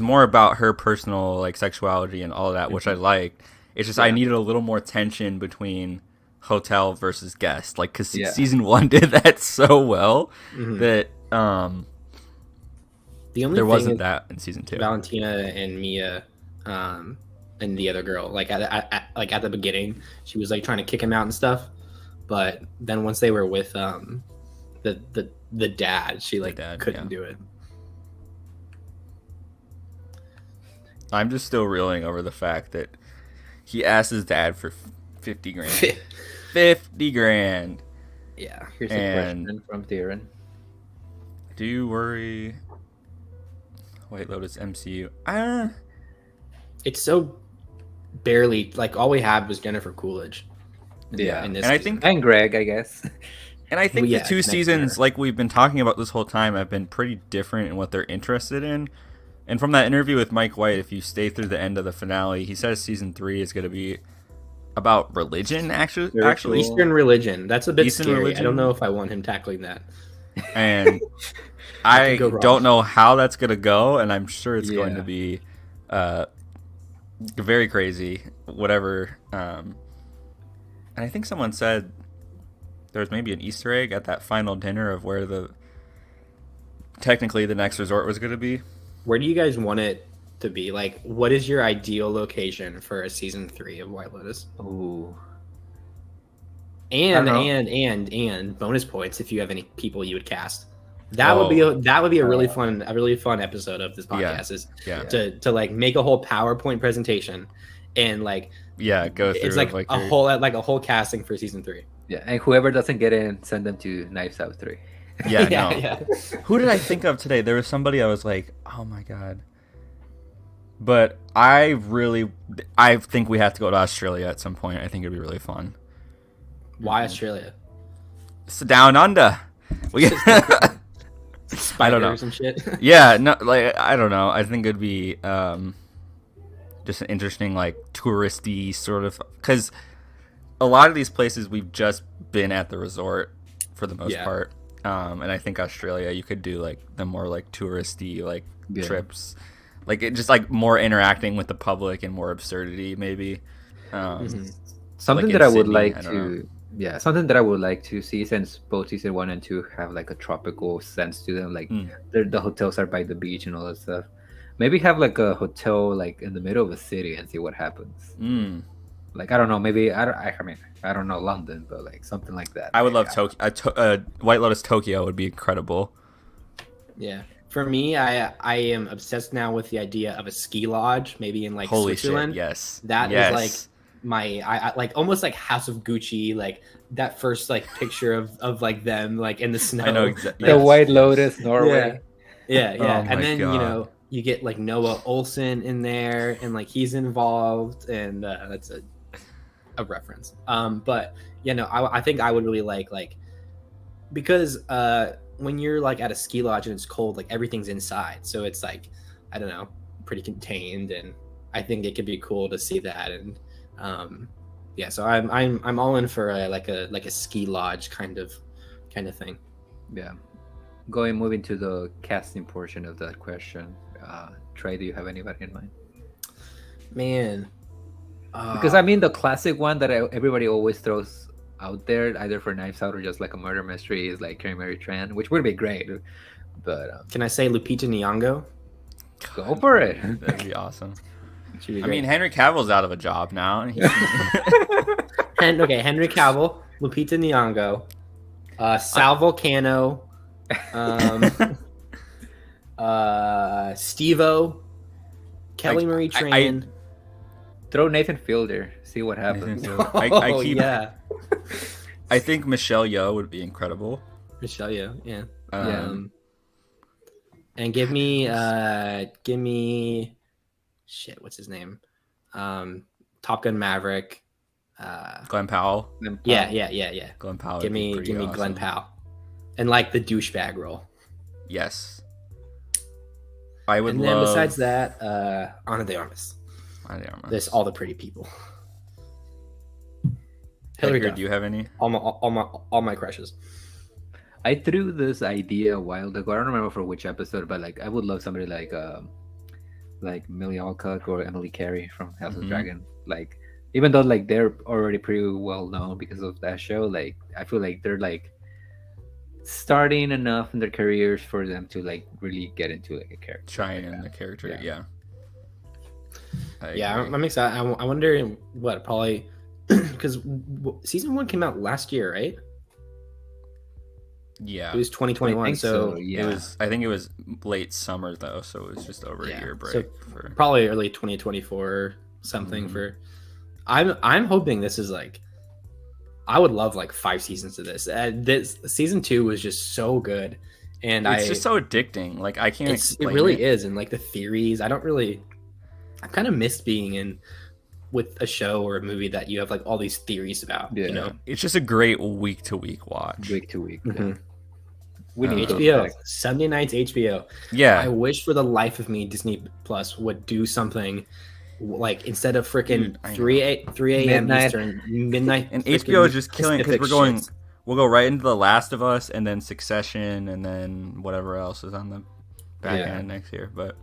more about her personal like sexuality and all of that, which I liked. It's just I Yeah. needed a little more tension between hotel versus guest, like because Yeah. season 1 did that so well Mhm. that The only there thing wasn't is that in season 2. Valentina and Mia, and the other girl, like at the beginning, she was like trying to kick him out and stuff. But then once they were with the dad, she like dad, couldn't yeah. do it. I'm just still reeling over the fact that he asked his dad for 50 grand. 50 grand. Yeah. Here's And- a question from Theron. Do you worry? White Lotus MCU. It's so barely like all we had was Jennifer Coolidge. Yeah. in this And I season. think And Greg, I guess. And I think Well, yeah, the 2 next seasons, year. like we've been talking about this whole time, have been pretty different in what they're interested in. And from that interview with Mike White, if you stay through the end of the finale, he says season 3 is going to be about religion, actually. Spiritual. Eastern religion. That's a bit Eastern scary. religion? I don't know if I want him tackling that. And I go wrong. don't know how that's going to go, and I'm sure it's going Yeah. to be very crazy, whatever. And I think someone said there was maybe an Easter egg at that final dinner of where technically the next resort was going to be. Where do you guys want it to be? Like, what is your ideal location for a season 3 of White Lotus? Ooh. And I don't and bonus points if you have any people you would cast. That would be a really fun episode of this Yeah. podcast is Yeah. to like make a whole PowerPoint presentation and like Yeah, go through it's like like a whole casting for season 3. Yeah, and whoever doesn't get in, send them to Knives Out 3. Yeah, yeah, no. yeah. Who did I think of today? There was somebody I was like, oh my god. But I think we have to go to Australia at some point. I think it'd be really fun. Why Australia? It's down under. I don't know. Spiders and shit. Yeah, no, like I don't know. I think it'd be just an interesting like touristy sort of, because a lot of these places we've just been at the resort for the most Yeah. part. And I think Australia, you could do like the more like touristy like Yeah. trips, like it just like more interacting with the public and more absurdity maybe. Mhm. Something Like that in I would Sydney, like I don't to, yeah, something that I would like to see, since both season 1 and 2 have like a tropical sense to them, like Mm. the hotels are by the beach and all that stuff. Maybe have like a hotel like in the middle of a city and see what happens. Mm. Like I don't know, maybe I mean I don't know London, but like something like that. I would love Like, Tokyo. White Lotus Tokyo would be incredible. Yeah. For me, I am obsessed now with the idea of a ski lodge, maybe in like Holy Switzerland. shit! Yes, That is yes. like I like almost like House of Gucci, like that first like picture of like them like in the snow. I know exactly. The White Lotus, Norway. Yeah. Oh And my then God. you know you get like Noah Olsen in there, and like he's involved, and that's a reference. But you know, I think I would really like because when you're like at a ski lodge and it's cold, like everything's inside, so it's like I don't know, pretty contained, and I think it could be cool to see that. And yeah, so I'm all in for like a ski lodge kind of thing. Yeah. Moving to the casting portion of that question. Trey, do you have anybody in mind? Man, Because I mean, the classic one that everybody always throws out there, either for Knives Out or just like a murder mystery, is like Carrie Mary Tran, which would be great. But can I say Lupita Nyong'o? go for it. That'd be awesome. She'd be I mean, great. Henry Cavill's out of a job now. And Okay, Henry Cavill. Lupita Nyong'o, Sal Volcano, Steve-O, Kelly Marie Tran. Throw Nathan Fielder. See what happens. Oh, yeah. I think Michelle Yeoh would be incredible. Michelle Yeoh, yeah. And give me shit, what's his name? Top Gun Maverick. Glenn Powell. Yeah. Glenn Powell. Give me awesome. Glenn Powell. And like the douchebag role. Yes. I would and love. then besides that, Ana de Armas. There's all the pretty people. Hillary Edgar, Duff. do you have any? All my crushes. I threw this idea a while ago. I don't remember for which episode, but like I would love somebody like Millie Alcock or Emily Carey from House of Dragon. Like even though like they're already pretty well known because of that show, like I feel like they're like starting enough in their careers for them to like really get into like a character. Trying in the character, yeah. I'm excited. I wonder what probably because season 1 came out last year, right? Yeah, it was 2021. So yeah, it was. I think it was late summer though, so it was just over a year break. So probably early 2024 or something. For I'm hoping this is like. I would love like 5 seasons of this. This season 2 was just so good, and it's just so addicting. Like I can't. It really is, and like the theories. I kind of miss being in with a show or a movie that you have like all these theories about. Yeah. You know, it's just a great week to week watch. Week to week. Mm-hmm. Yeah. We need HBO Sunday nights. HBO. Yeah. I wish for the life of me Disney Plus would do something. Like instead of freaking 3 a.m. Eastern, midnight, and HBO is just killing it because we'll go right into The Last of Us and then Succession and then whatever else is on the back end next year. But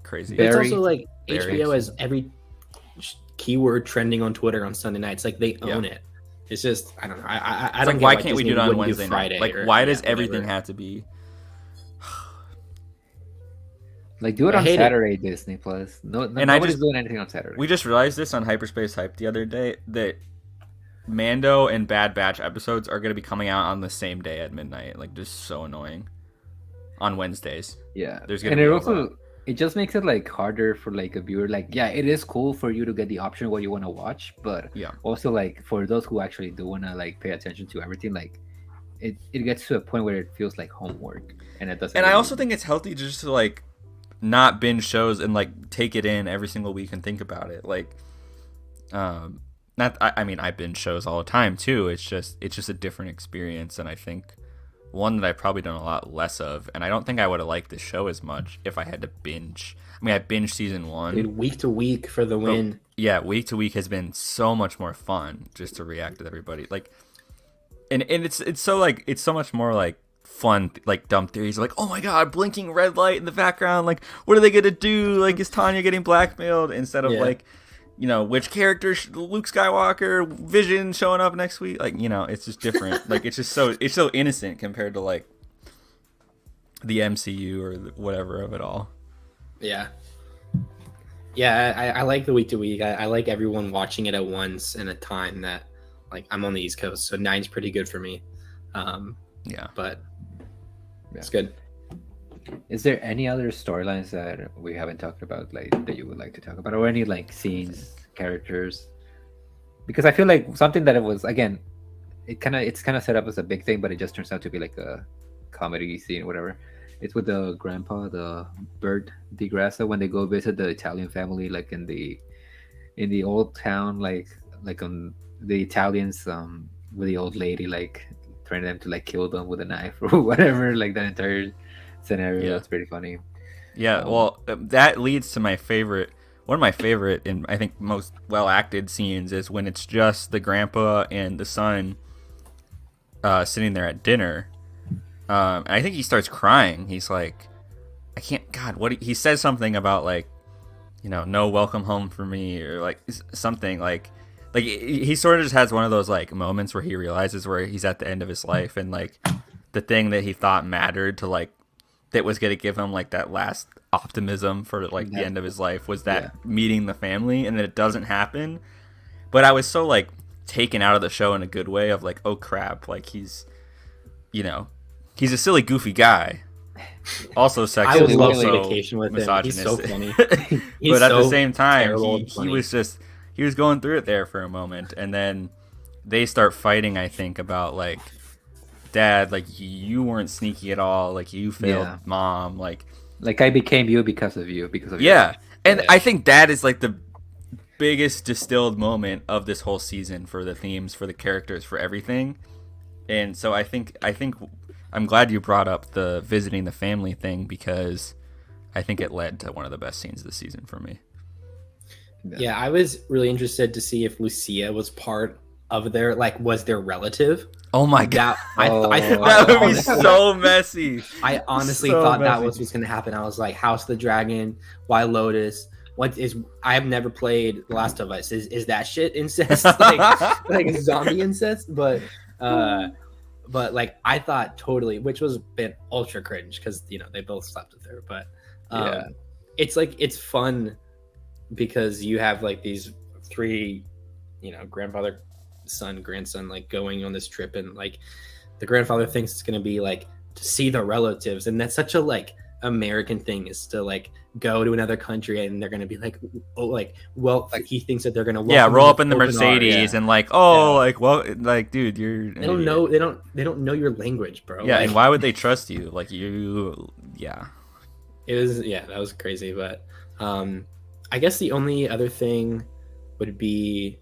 crazy. It's also like HBO has every keyword trending on Twitter on Sunday nights. Like they own it. It's just I don't know. I don't. Like, why can't we do it on Wednesday night? Like why does everything have to be? Like do it on Saturday, Disney Plus. Nobody's doing anything on Saturday. We just realized this on Hyperspace Hype the other day that Mando and Bad Batch episodes are going to be coming out on the same day at midnight. Like just so annoying. On Wednesdays. Yeah. There's going to be it just makes it like harder for like a viewer. Like it is cool for you to get the option of what you want to watch, but also like for those who actually do want to like pay attention to everything, like it gets to a point where it feels like homework, and it doesn't. And I also think it's healthy just to like not binge shows and like take it in every single week and think about it. Like, I mean, I binge shows all the time too. It's just a different experience, and I think one that I've probably done a lot less of. And I don't think I would have liked the show as much if I had to binge. I mean, I binged season 1. Dude, week to week for the win. Yeah, week to week has been so much more fun just to react with everybody. Like, and it's so like it's so much more like fun, like dumb theories, like oh my god, blinking red light in the background, like what are they gonna do, like is Tanya getting blackmailed, instead of like, you know, which character Luke Skywalker Vision showing up next week, like, you know, it's just different. Like it's so innocent compared to like the MCU or whatever of it all. I like the week to week. I like everyone watching it at once in a time that like I'm on the East Coast, so 9's pretty good for me. But it's good. Is there any other storylines that we haven't talked about, like that you would like to talk about, or any like scenes, characters? Because I feel like something that it was, again, it's kind of set up as a big thing, but it just turns out to be like a comedy scene or whatever. It's with the grandpa, the Bert DiGrassa, when they go visit the Italian family, like in the old town, like on the Italians with the old lady, like trying them to like kill them with a knife or whatever, like that entire scenario. That's pretty funny. Well, that leads to my favorite, one of my favorite and I think most well acted scenes is when it's just the grandpa and the son sitting there at dinner. I think he starts crying. He's like, I can't, God, he says something about like, you know, no welcome home for me, or like something like he sort of just has one of those like moments where he realizes where he's at the end of his life, and like the thing that he thought mattered to like that was going to give him like that last optimism for like the end of his life was that meeting the family, and that it doesn't happen. But I was so like taken out of the show in a good way of like, oh crap, like he's he's a silly goofy guy, also sexist, I would love also vacation with him. He's so funny. But at the same time, terrible he and funny. he was going through it there for a moment, and then they start fighting, I think, about like, Dad, like you weren't sneaky at all, like you failed Mom, like I became you because of you, yeah. And I think that is like the biggest distilled moment of this whole season for the themes, for the characters, for everything. And so I think I'm glad you brought up the visiting the family thing, because I think it led to one of the best scenes of the season for me. Yeah, I was really interested to see if Lucia was part of was their relative. Oh my god, that would be so messy. I honestly So thought that messy. was what's going to happen. I was like, House of the Dragon, White Lotus. I have never played The Last of Us. Is that shit incest? like zombie incest? But like I thought totally, which was a bit ultra cringe because they both slept with her. But it's fun because you have like these three, grandfather, son, grandson, like going on this trip, and like the grandfather thinks it's gonna be like to see the relatives, and that's such a like American thing, is to like go to another country and they're gonna be like, oh, like, well, like he thinks that they're gonna roll up in the Mercedes arms. and like, oh, like, well, like, dude, you're They don't know. They don't know your language, bro. Yeah, like, and why would they trust you? Like you, yeah. That was crazy. But I guess the only other thing would be,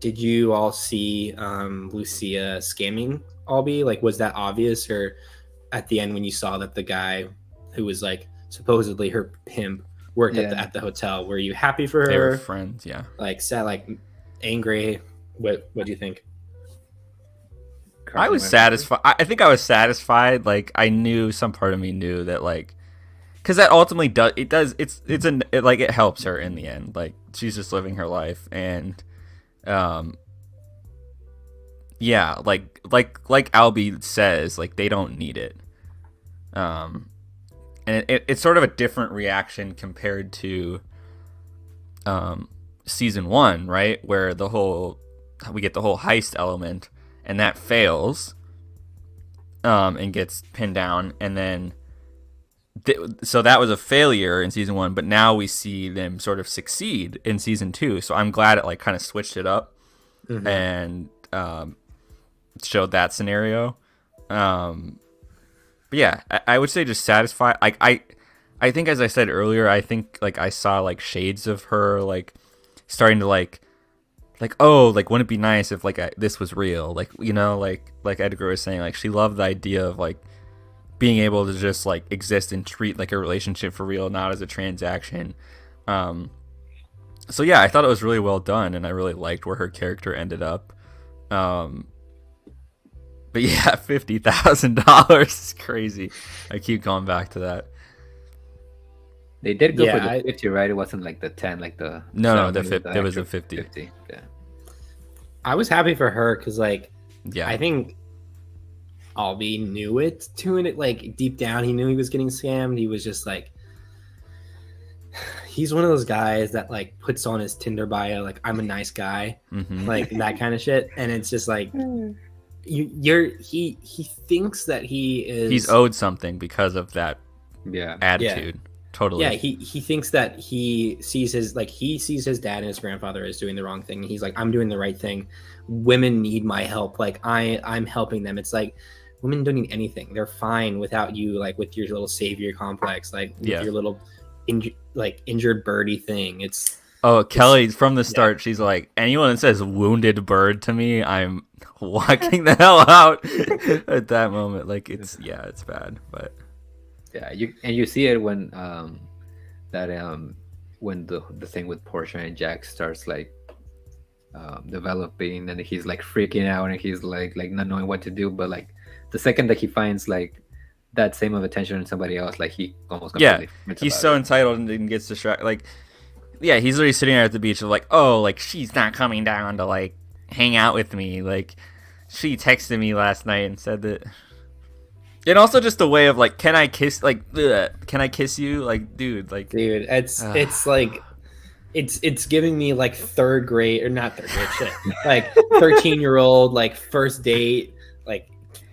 did you all see Lucia scamming Albie? Like, was that obvious, or at the end when you saw that the guy who was like supposedly her pimp worked at the hotel, were you happy for her? They were friends, yeah. Like sad, like angry. What do you think? I was satisfied. I think I was satisfied. Like I knew, some part of me knew that, like, because that ultimately it helps her in the end. Like she's just living her life, and yeah, like Albie says, like they don't need it. And it's sort of a different reaction compared to season 1, right? Where we get the whole heist element, and that fails, and gets pinned down, and then so that was a failure in season 1, but now we see them sort of succeed in season 2. So I'm glad it like kind of switched it up, and showed that scenario. But yeah, I would say just satisfied. Like I think, as I said earlier, I think like I saw like shades of her like starting to like oh, like wouldn't it be nice if like this was real? Like like Edgar was saying, like she loved the idea of like being able to just like exist and treat like a relationship for real, not as a transaction. So yeah, I thought it was really well done, and I really liked where her character ended up. But yeah, $50,000 is crazy. I keep going back to that. They did go for the 50, right? It wasn't like the 10, like the no, there was a 50. 50. Yeah. I was happy for her because, like, yeah, I think Albie knew it too, and it like deep down he knew he was getting scammed. He was just like, he's one of those guys that like puts on his Tinder bio like, I'm a nice guy, like that kind of shit, and it's just like. He thinks that he's owed something because of that attitude. Totally. Yeah, he thinks that he sees his dad and his grandfather as doing the wrong thing. He's like, I'm doing the right thing. Women need my help. Like I'm helping them. It's like women don't need anything. They're fine without you, like with your little savior complex, like with your little injured birdie thing. Kelly from the start, she's like, anyone that says wounded bird to me, I'm walking the hell out at that moment. Like it's bad, but yeah, you see it when when the thing with Portia and Jack starts like developing, and he's like freaking out, and he's like not knowing what to do. But like the second that he finds like that same of attention in somebody else, like he almost he's so entitled and then gets distracted. Like he's literally sitting there at the beach of like, oh, like she's not coming down to like hang out with me. Like she texted me last night and said that. And also just the way of like, can I kiss? Like, can I kiss you? Like, dude, it's like it's giving me like third grade or not third grade shit, like 13-year-old like first date, like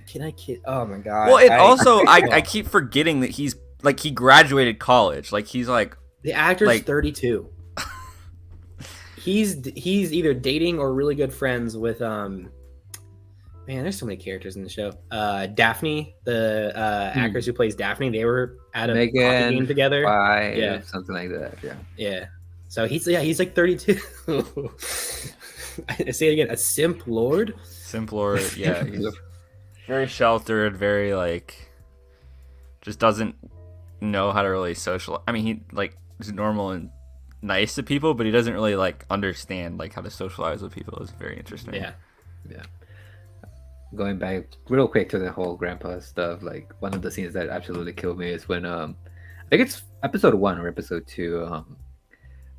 can I kid? Oh my god. Well, it also I keep forgetting that he's like he graduated college. Like he's like the actor's like 32. He's either dating or really good friends with man, there's so many characters in the show. Daphne, the actress who plays Daphne, they were at a hockey game together. Yeah, something like that. Yeah. So he's like 32. I say it again, a simp lord. Simp lord, yeah. He's very sheltered, very like just doesn't know how to really social. I mean, he like is normal and nice to people, but he doesn't really like understand like how to socialize with people. Is very interesting. Yeah. Going back real quick to the whole grandpa stuff, like one of the scenes that absolutely killed me is when I think it's episode 1 or episode 2,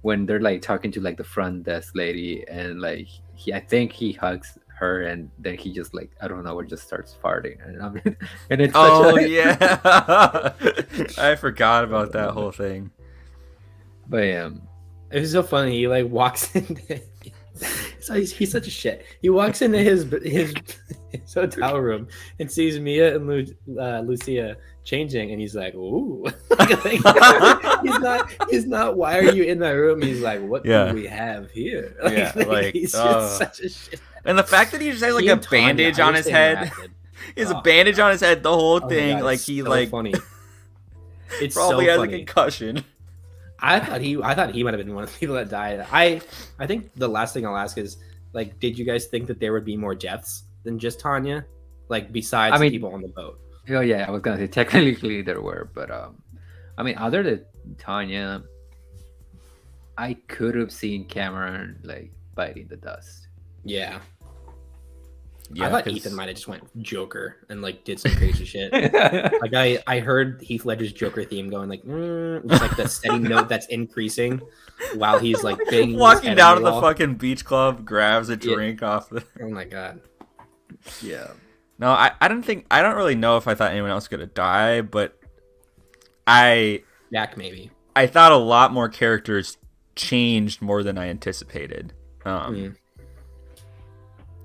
when they're like talking to like the front desk lady, and like I think he hugs her, and then he just like I don't know, just starts farting, and I mean, and it's yeah. I forgot about that whole thing. But it was so funny. He like walks in. So he's such a shit. He walks into his hotel room and sees Mia and Lucia changing, and he's like, "Ooh!" he's not. Why are you in my room? He's like, "What do we have here?" Like he's just such a shit. And the fact that he just has like a bandage on his head, he has a bandage on his head the whole thing. Like he so like funny. It's probably so has funny. a concussion. I thought he might have been one of the people that died. I think the last thing I'll ask is like, did you guys think that there would be more deaths than just Tanya, like besides the people on the boat? Oh yeah, I was gonna say technically there were, but I mean, other than Tanya, I could have seen Cameron like biting the dust. Yeah. Yeah, I thought Ethan might have just went Joker and like did some crazy shit. Like I heard Heath Ledger's Joker theme going like, it's like the steady note that's increasing while he's like walking down to the fucking beach club, grabs a drink off the. Oh my god. Yeah. No, I don't really know if I thought anyone else was gonna die, but Jack maybe. I thought a lot more characters changed more than I anticipated.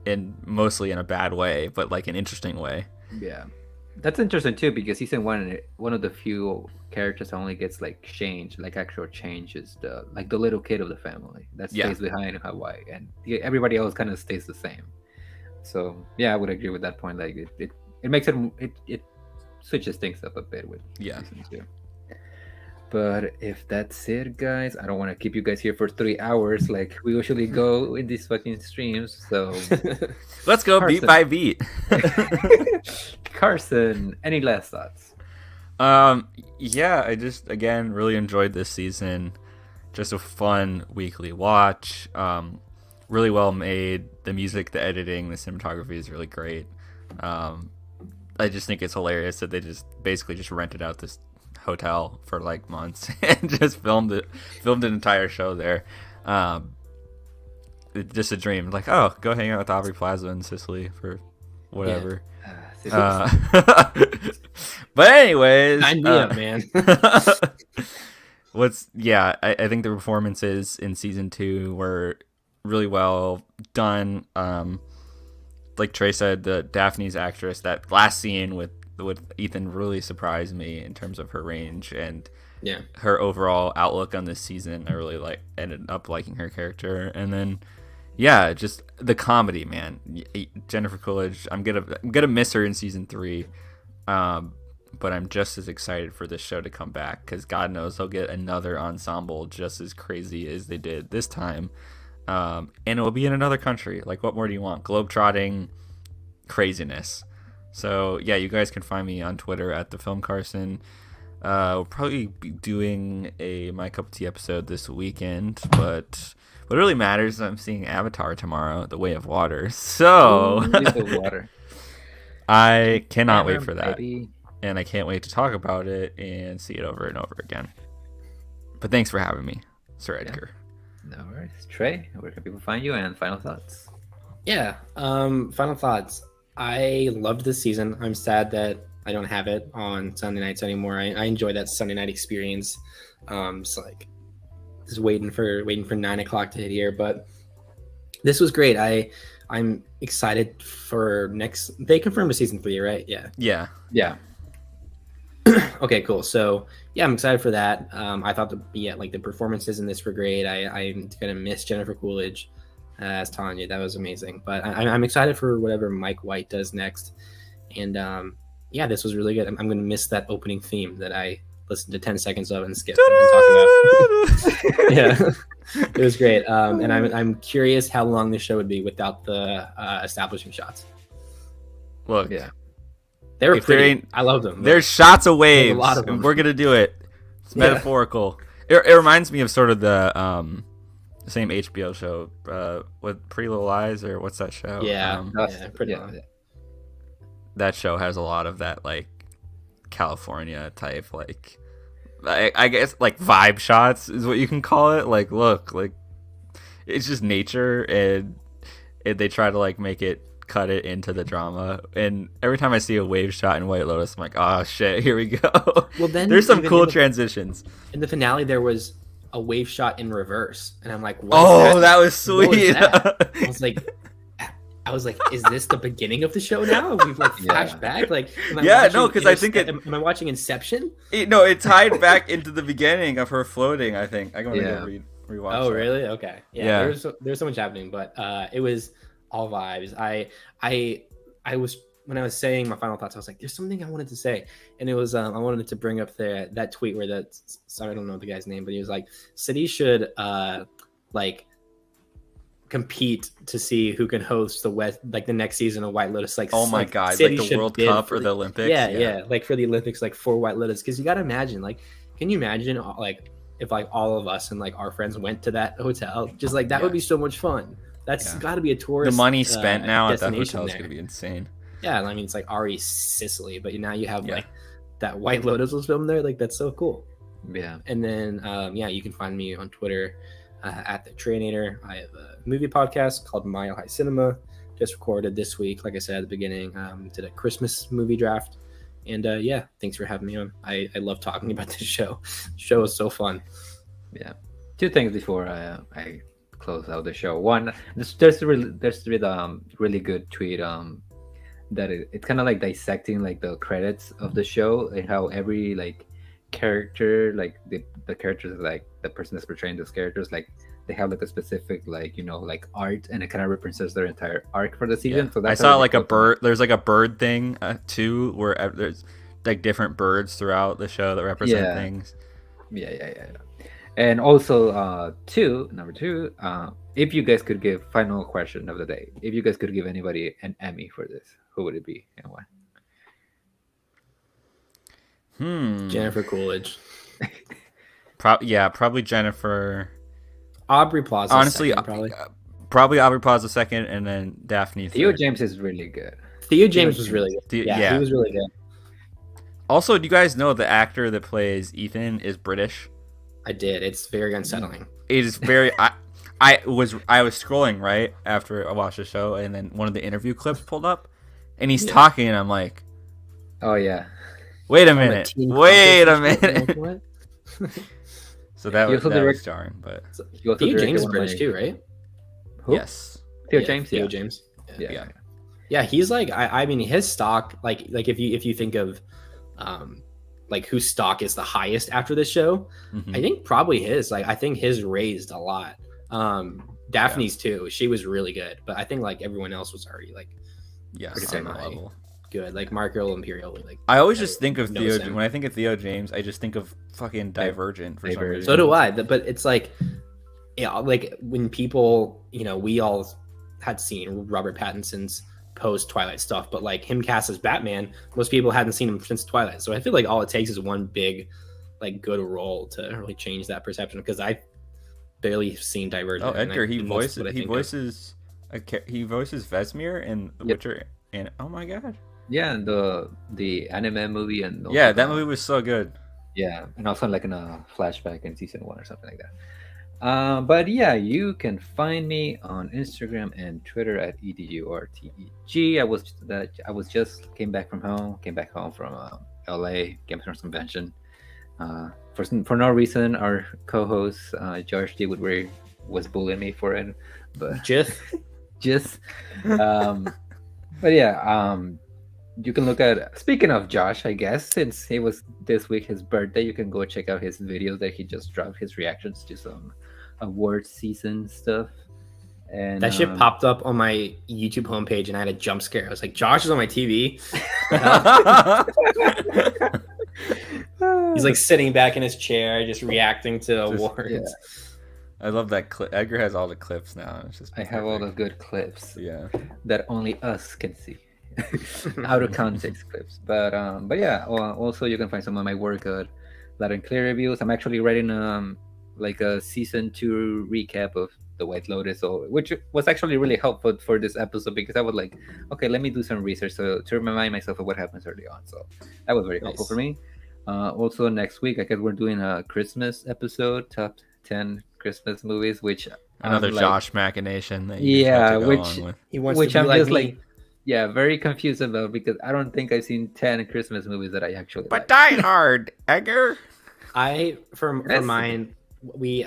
And mostly in a bad way, but like an interesting way. Yeah, that's interesting too, because season 1, one of the few characters that only gets like change, like actual change, is the little kid of the family that stays behind in Hawaii, and everybody else kind of stays the same. So yeah, I would agree with that point. Like it makes it switches things up a bit with season 2. But if that's it, guys, I don't want to keep you guys here for 3 hours like we usually go in these fucking streams. So let's go Carson. Beat by beat. Carson, any last thoughts? Yeah, I just again really enjoyed this season. Just a fun weekly watch. Really well made. The music, the editing, the cinematography is really great. I just think it's hilarious that they just basically just rented out this hotel for like months and just filmed an entire show there. It's just a dream. Like, oh, go hang out with Aubrey Plaza in Sicily for whatever. But anyways, man. I think the performances in season 2 were really well done. Like Trey said, the Daphne's actress, that last scene with Ethan really surprised me in terms of her range and her overall outlook on this season. I really ended up liking her character. And then just the comedy, man. Jennifer Coolidge, I'm gonna miss her in season 3, but I'm just as excited for this show to come back, because God knows they'll get another ensemble just as crazy as they did this time, and it will be in another country. Like, what more do you want? Globetrotting craziness. So yeah, you guys can find me on Twitter at @thefilmcarson. We'll probably be doing a My Cup of Tea episode this weekend, but what really matters is I'm seeing Avatar tomorrow, The Way of Water. So I cannot wait for that, and I can't wait to talk about it and see it over and over again. But thanks for having me, Sir Edgar. No worries. Trey, where can people find you, and final thoughts? Yeah, final thoughts. I loved this season. I'm sad that I don't have it on Sunday nights anymore. I enjoy that Sunday night experience. It's like Just waiting for 9 o'clock to hit here, but this was great. I'm excited for next. They confirmed a season 3, right? Yeah. Yeah. Yeah. Okay, cool. So yeah, I'm excited for that. I thought the performances in this were great. I'm gonna miss Jennifer Coolidge as Tanya. That was amazing. But I'm excited for whatever Mike White does next. And yeah, this was really good. I'm gonna miss that opening theme that I listened to 10 seconds of and skipped and talk about. Yeah, it was great. And I'm curious how long this show would be without the establishing shots. Look, Yeah. They were If there pretty. ain't- I love them. there's shots of waves, lot of them. and we're gonna do it. It's Yeah. metaphorical. It reminds me of sort of the same HBO show with Pretty Little Lies, or what's that show? Yeah, pretty yeah. long. That show has a lot of that, like, California type, like, I guess, like, vibe shots is what you can call it. Like, look, like, it's just nature, and they try to, like, cut it into the drama. And every time I see a wave shot in White Lotus, I'm like, oh shit, here we go. Well, then there's some even cool in the- transitions. In the finale, there was a wave shot in reverse, and I'm like, what Oh, is that was What was sweet. that? I was like, is this the beginning of the show now? We've like flashed back, like Yeah, no, 'cause I think am I watching Inception? It tied back into the beginning of her floating, I think. I'm going to Yeah. go rewatch Oh, that. really? Okay. Yeah. There's so much happening, but it was all vibes. I was when I was saying my final thoughts, I was like, there's something I wanted to say, and it was I wanted to bring up that tweet where sorry, I don't know the guy's name, but he was like, cities should like compete to see who can host the next season of White Lotus. Like, Oh my like, god, like cities the should World bid Cup for or the Olympics. yeah, like for the Olympics, like for White Lotus, because you got to imagine, like, can you imagine like if like all of us and like our friends went to that hotel, just like that would be so much fun. That's got to be a The tourist. money spent now at that destination hotel is there. going to be insane. Yeah, I mean it's like already Sicily, but now you have like that White Lotus was filmed there. Like that's so cool. Yeah. And then yeah, you can find me on Twitter at the Trainator. I have a movie podcast called Mile High Cinema. Just recorded this week, like I said at the beginning. Did a Christmas movie draft, and yeah, thanks for having me on. I love talking about this show. The show is so fun. Yeah. Two things before I close out the show. One, there's really good tweet that it's kind of like dissecting like the credits of the show and how every like character, like the characters, like the person that's portraying those characters, like they have like a specific like like art, and it kind of represents their entire arc for the season. Yeah. So I that's saw like a bird. There's like a bird thing too, where there's like different birds throughout the show that represent things. Yeah. And also number two, if you guys could give final question of the day, if you guys could give anybody an Emmy for this, who would it be and why? Jennifer Coolidge, Probably Jennifer. Aubrey Plaza. Honestly, second, probably Aubrey Plaza second, and then Daphne Theo third. James is really good. Theo James was really good. Yeah. He was really good. Also, do you guys know the actor that plays Ethan is British? I did. It's very unsettling. It is very. I was scrolling right after I watched the show, and then one of the interview clips pulled up, and he's talking, and I'm like, Oh yeah. wait a minute. What? So that He was also direct- jarring, but He also Theo directed James is one of British my- too, right? Who? yes. Theo Yeah, James. Theo Yeah. James. Yeah. Yeah, he's like I mean his stock like if you think of like whose stock is the highest after this show, Mhm. I think probably his. Like I think his raised a lot. Daphne's too. She was really good, but I think like everyone else was already like Yeah, pretty same semi. level. good. Like Marco Imperial, like I always just think of knows Theo. him. When I think of Theo James, I just think of fucking Divergent for some Divergent. reason. So do I. But it's like, yeah, like when people, we all had seen Robert Pattinson's post Twilight stuff, but like him cast as Batman, most people hadn't seen him since Twilight. So I feel like all it takes is one big, like, good role to really change that perception. Because I barely seen Divergent. Oh, Edgar, he and most of voices what I he think of. voices he voices Vesemir in The Witcher, and oh my god, Yeah, and the anime movie and also yeah, that movie was so good. Yeah, and also like in a flashback in season 1 or something like that. But yeah, you can find me on Instagram and Twitter at EDURTEG. I was just came back home from LA, Game of Thrones convention. for no reason, our co-host Josh D. Woodbury was bullying me for it, but just but yeah, you can look at, speaking of Josh, I guess, since it was this week his birthday, you can go check out his videos that he just dropped, his reactions to some award season stuff. And that shit popped up on my YouTube homepage, and I had a jump scare. I was like, Josh is on my TV. He's like sitting back in his chair, just reacting to awards. Yeah. I love that clip. Edgar has all the clips now. It's just I have all the good clips yeah that only us can see. Out of context clips, but yeah, also you can find some of my work at Loud and Clear Reviews. I'm actually writing like a season 2 recap of the White Lotus, which was actually really helpful for this episode, because I was like, okay, let me do some research to remind myself of what happens early on. So that was very helpful for me. Also next week, I guess we're doing a Christmas episode, top 10 Christmas movies, which another like, Josh machination that you have to go on with. He wants which to be I'm like just me. like, yeah, very confused about, because I don't think I've seen 10 Christmas movies that I actually But like. Die Hard, Edgar. For mine,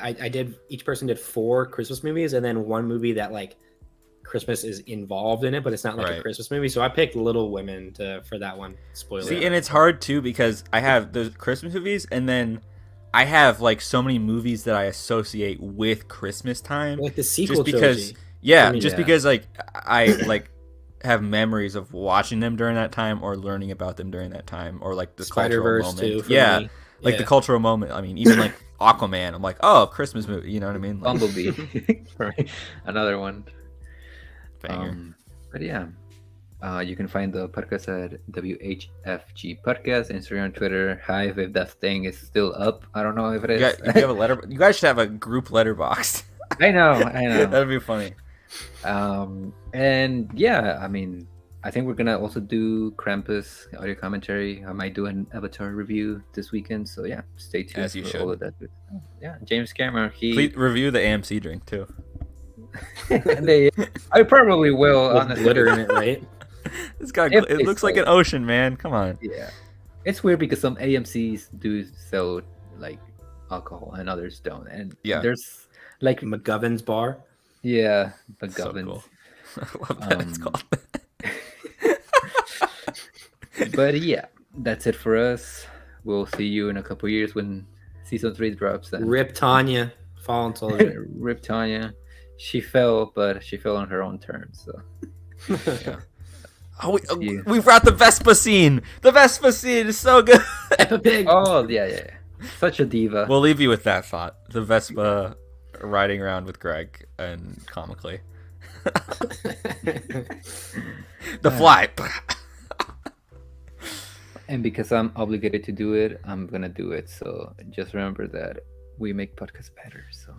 I did, each person did 4 Christmas movies, and then one movie that like Christmas is involved in it, but it's not like a Christmas movie. So I picked Little Women for that one. Spoiler. See, and it's hard too, because I have the Christmas movies, and then I have like so many movies that I associate with Christmas time, like the sequel just because trilogy. yeah, I mean, just because like I like have memories of watching them during that time, or learning about them during that time, or like the cultural Spider-Verse moment. too. For Yeah, me. like the cultural moment. I mean, even like Aquaman, I'm like, oh, Christmas movie. You know what I mean? Like, Bumblebee, another one. banger. But yeah, you can find the podcast at WHFG Podcast, Instagram, Twitter, Hive, if that thing is still up. I don't know if it is. You have a letter. You guys should have a group letterbox. I know. That'd be funny. And yeah, I mean, I think we're gonna also do Krampus audio commentary. I might do an Avatar review this weekend. So yeah, stay tuned As you for should. all of that. Yeah, James Cameron. Please review the AMC drink too. I probably will. With Honestly. glitter in it, right? It looks like an ocean, man. Come on. Yeah, it's weird because some AMCs do sell like alcohol and others don't, and there's like McGovern's Bar. yeah, So McGovern's. cool. I love that it's called. But yeah, that's it for us. We'll see you in a couple years when season 3 drops. Then Rip Tanya. Fallen Soldier. Rip Tanya. She fell, but she fell on her own terms. So Yeah. Oh, we brought the Vespa scene. The Vespa scene is so good. Peppa Pig. oh yeah, such a diva. We'll leave you with that thought. The Vespa riding around with Greg and comically. The fly. And because I'm obligated to do it, I'm gonna do it. So just remember that we make podcasts better. So